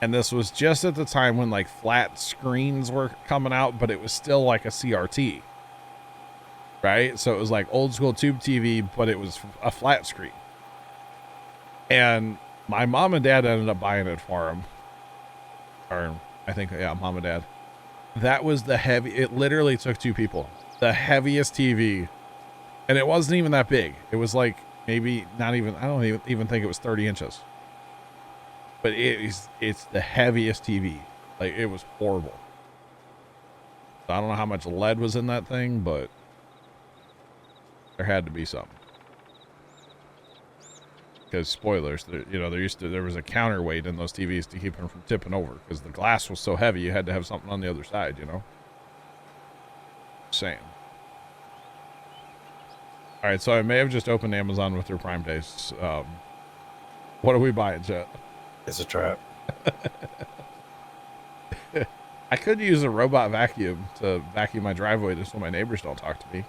And this was just at the time when like flat screens were coming out, but it was still like a CRT. Right? So it was like old school tube TV, but it was a flat screen. And my mom and dad ended up buying it for him. Or I think, yeah, mom and dad. That was it literally took 2 people. The heaviest TV. And it wasn't even that big. It was like maybe not even, I don't even think it was 30 inches. But it's the heaviest TV. Like, it was horrible. I don't know how much lead was in that thing, but there had to be some. Because spoilers, there was a counterweight in those TVs to keep them from tipping over, because the glass was so heavy you had to have something on the other side, Same. All right, so I may have just opened Amazon with their Prime Days. What are we buying, Chet? It's a trap. I could use a robot vacuum to vacuum my driveway just so my neighbors don't talk to me.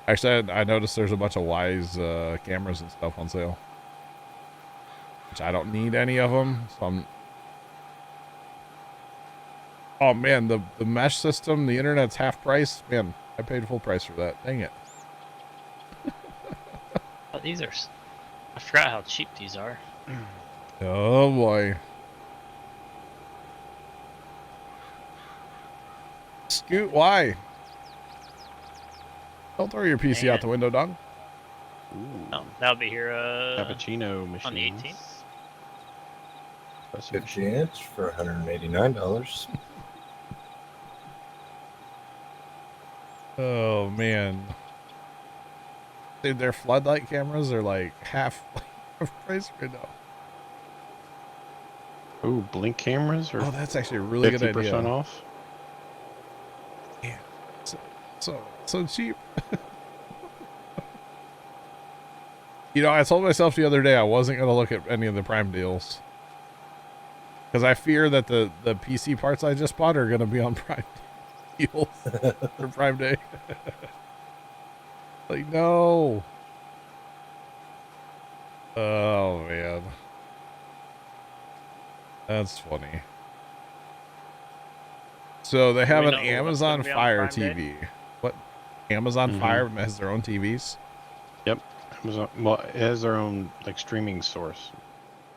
Actually, I noticed there's a bunch of Wise cameras and stuff on sale, which I don't need any of them. So oh man, the mesh system, the internet's half price. Man, I paid full price for that. Dang it. Oh, these are. I forgot how cheap these are. Oh boy. Scoot, why? Don't throw your PC out the window, dog. No, that'll be here Cappuccino machine. on the 18th. 50-inch for $189. Oh man. Dude, their floodlight cameras are like half price right now. Ooh, blink cameras are Oh, that's actually a really good idea. 50% off. Yeah. So cheap. I told myself the other day I wasn't going to look at any of the Prime deals, because I fear that the PC parts I just bought are going to be on Prime deals for Prime Day. Like, no. Oh, man. That's funny. So they have an Amazon Fire TV. What? Amazon Fire has their own TVs? Yep. Amazon, well, it has their own like streaming source.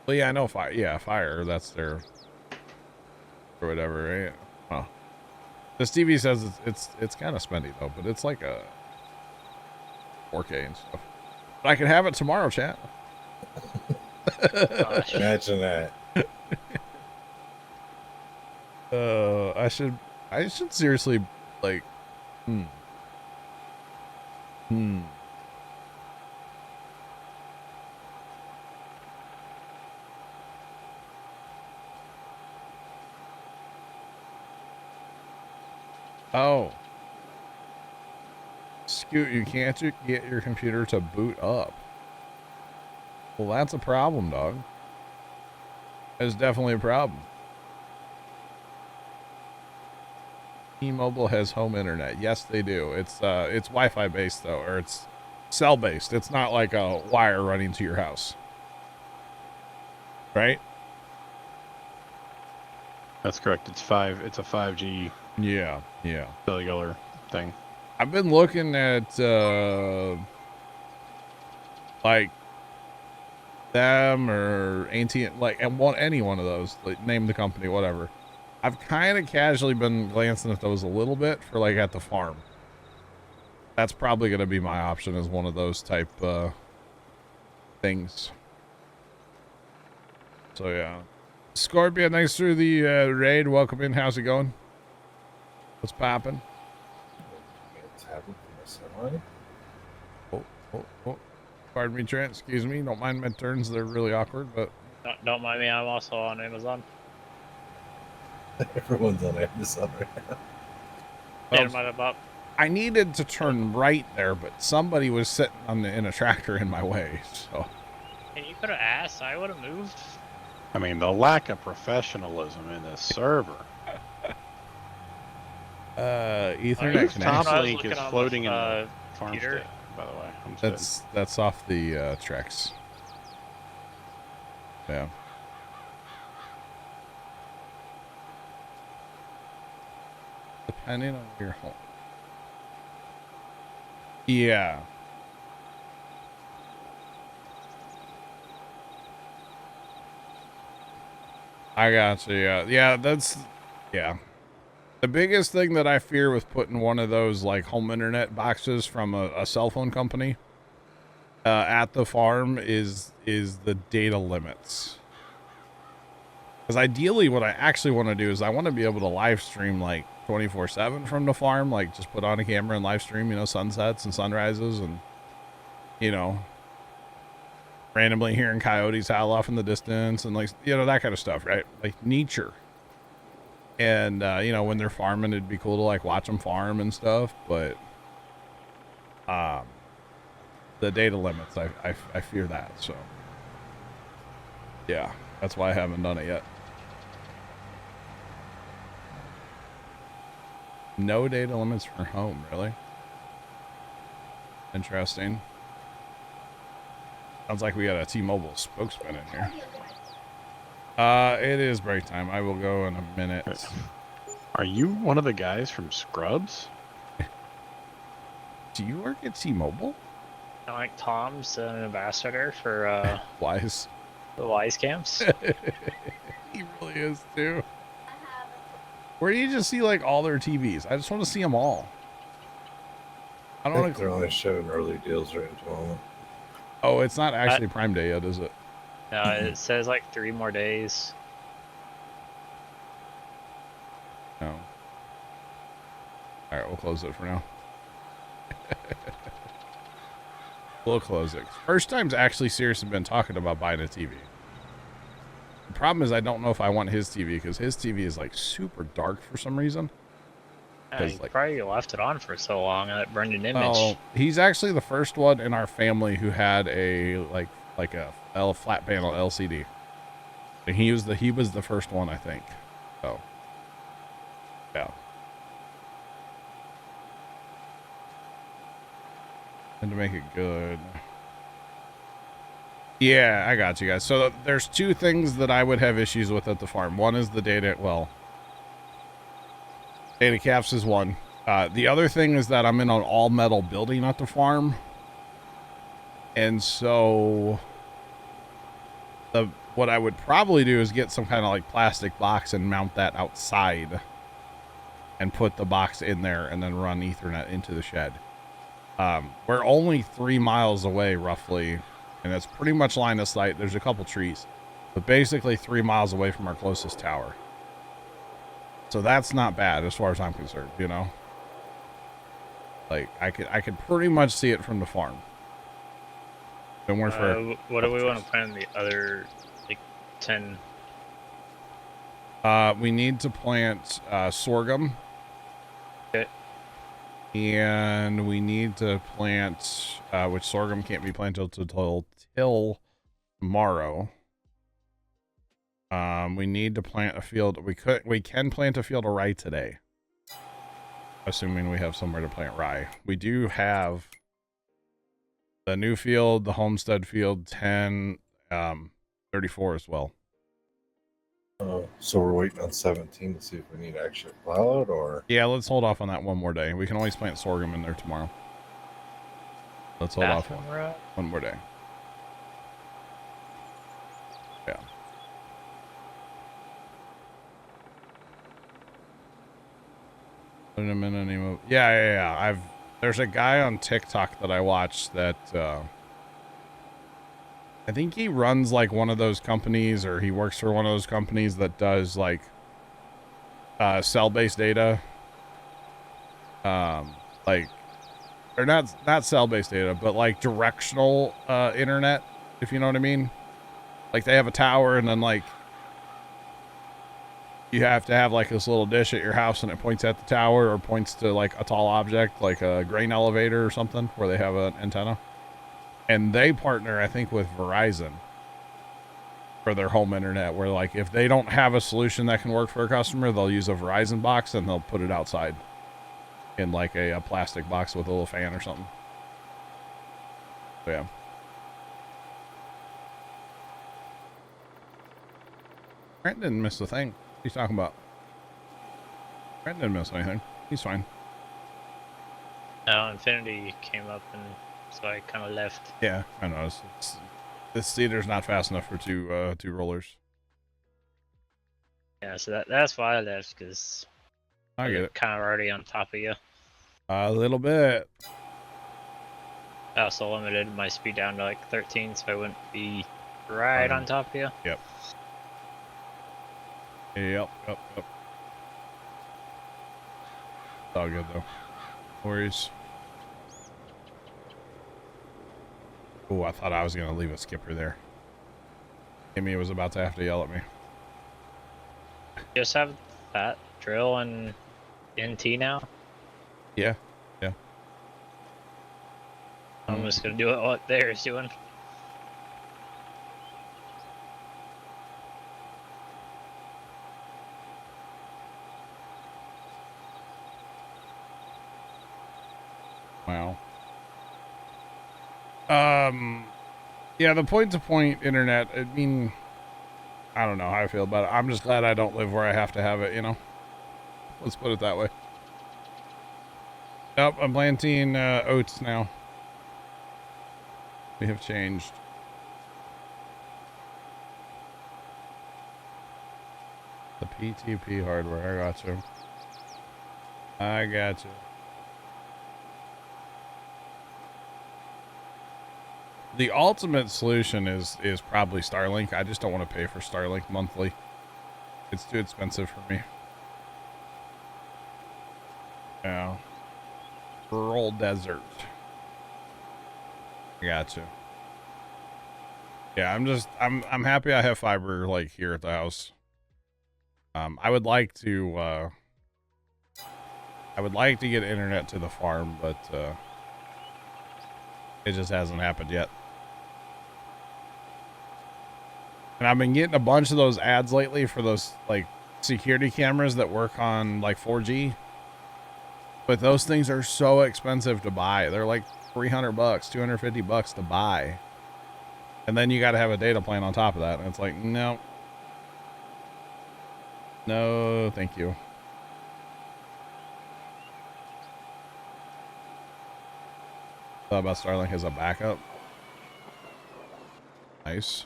Well, yeah, I know Fire. Yeah, Fire. That's their or whatever. Right? Huh. This TV says it's kind of spendy though, but it's like a 4K and stuff. But I can have it tomorrow, chat. Imagine that. I should seriously like. Oh. Scoot, you can't get your computer to boot up. Well, that's a problem, dog. That's definitely a problem. T-Mobile has home internet. Yes, they do. It's Wi-Fi based though, or it's cell based. It's not like a wire running to your house. Right? That's correct. It's a 5G Yeah. cellular thing. I've been looking at like them or AT, like, and any one of those, like, name the company, whatever. I've kind of casually been glancing at those a little bit for like at the farm. That's probably going to be my option as one of those type things. So yeah. Scorpion, thanks for the raid. Welcome in. How's it going? What's popping? It's happening for my semi. Oh. Pardon me, Trent. Excuse me. Don't mind mid turns. They're really awkward, but Don't mind me. I'm also on Amazon. Everyone's on Amazon right now. well, I needed to turn right there, but somebody was sitting in a tractor in my way. So. And you could have asked. I would have moved. I mean, the lack of professionalism in this server. Ethernet connection. Toplink is floating in the computer. farmstead, by the way. That's off the Trex. Yeah. Depending on your home. Yeah. I got you. Yeah, yeah. The biggest thing that I fear with putting one of those like home internet boxes from a cell phone company at the farm is the data limits. Because ideally, what I actually want to do is I want to be able to live stream like 24/7 from the farm, like just put on a camera and live stream, sunsets and sunrises and, randomly hearing coyotes howl off in the distance and like, that kind of stuff, right? Like nature. And, when they're farming, it'd be cool to like watch them farm and stuff. But, the data limits, I fear that. So yeah, that's why I haven't done it yet. No data limits for home, really? Interesting. Sounds like we got a T-Mobile spokesman in here. It is break time. I will go in a minute. Are you one of the guys from Scrubs? Do you work at T-Mobile? Like Tom's an ambassador for Wise. the Wise camps. He really is too. Where do you just see like all their TVs? I just want to see them all. I don't want They're only showing early deals right at the moment. Oh, it's not actually Prime Day yet, is it? No, it says like 3 more days. No. All right, we'll close it for now. We'll close it. First time's actually seriously been talking about buying a TV. The problem is I don't know if I want his TV because his TV is like super dark for some reason. Yeah, you probably left it on for so long and it burned an image. Oh, he's actually the first one in our family who had a like a flat panel LCD. And he was the first one, I think. So yeah. And to make it good. Yeah, I got you guys. So there's 2 things that I would have issues with at the farm. One is the data, data caps is one. The other thing is that I'm in an all metal building at the farm. And so what I would probably do is get some kind of like plastic box and mount that outside and put the box in there and then run Ethernet into the shed. We're only 3 miles away roughly, and that's pretty much line of sight. There's a couple trees, but basically 3 miles away from our closest tower. So that's not bad as far as I'm concerned, Like I could pretty much see it from the farm. Been worth for what do we want to plant in the other like 10? We need to plant sorghum. Okay. And we need to plant, which sorghum can't be planted till tomorrow. We need to plant a field. We can plant a field of rye today, assuming we have somewhere to plant rye. We do have the new field, the homestead field 10, 34 as well. So we're waiting on 17 to see if we need to actually plow it, or? Yeah, let's hold off on that one more day. We can always plant sorghum in there tomorrow. Let's hold off one more day. Yeah. Put him in an emo. Yeah. There's a guy on TikTok that I watch that I think he runs like one of those companies, or he works for one of those companies that does like cell-based data. Like, or not cell-based data, but like directional internet, if you know what I mean. Like they have a tower, and then like you have to have like this little dish at your house, and it points at the tower or points to like a tall object, like a grain elevator or something, where they have an antenna. And they partner, I think, with Verizon for their home internet, where like if they don't have a solution that can work for a customer, they'll use a Verizon box and they'll put it outside in like a plastic box with a little fan or something. So, yeah. Brent didn't miss the thing. What are you talking about? Brent didn't miss anything. He's fine. Infinity came up, and so I kind of left. Yeah, I know. This theater's not fast enough for two rollers. Yeah, so that's why I left, because I get it. Kind of already on top of you. A little bit. I also limited my speed down to like 13, so I wouldn't be right on top of you. Yep. Yep. It's all good though. No worries. Oh, I thought I was gonna leave a skipper there. Amy was about to have to yell at me. Just have that drill and NT now. Yeah. I'm just gonna do it what they're doing. Wow. Yeah, the point-to-point internet, I mean, I don't know how I feel about it. I'm just glad I don't live where I have to have it, you know? Let's put it that way. Nope, I'm planting oats now. We have changed. The PTP hardware, I got you. I got you. The ultimate solution is probably Starlink. I just don't want to pay for Starlink monthly. It's too expensive for me. Yeah. Rural desert. I gotcha. Yeah, I'm happy I have fiber like here at the house. I would like to get internet to the farm, but it just hasn't happened yet. And I've been getting a bunch of those ads lately for those like security cameras that work on like 4G. But those things are so expensive to buy. They're like $300, $250 to buy. And then you got to have a data plan on top of that. And it's like, no. No, thank you. Thought about Starlink as a backup. Nice.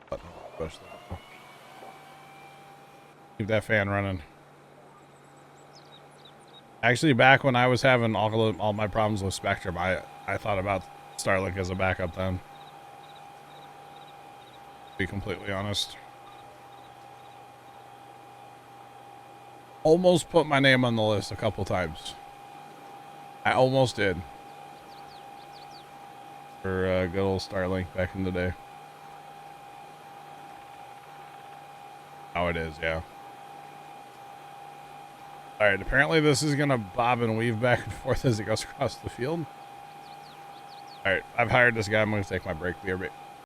Button push that. Keep that fan running. Actually, back when I was having all my problems with Spectrum, I thought about Starlink as a backup then. To be completely honest. Almost put my name on the list a couple times. I almost did. For good old Starlink back in the day. Oh, it is, yeah. Alright, apparently this is gonna bob and weave back and forth as it goes across the field. Alright, I've hired this guy. I'm gonna take my break. Be right back.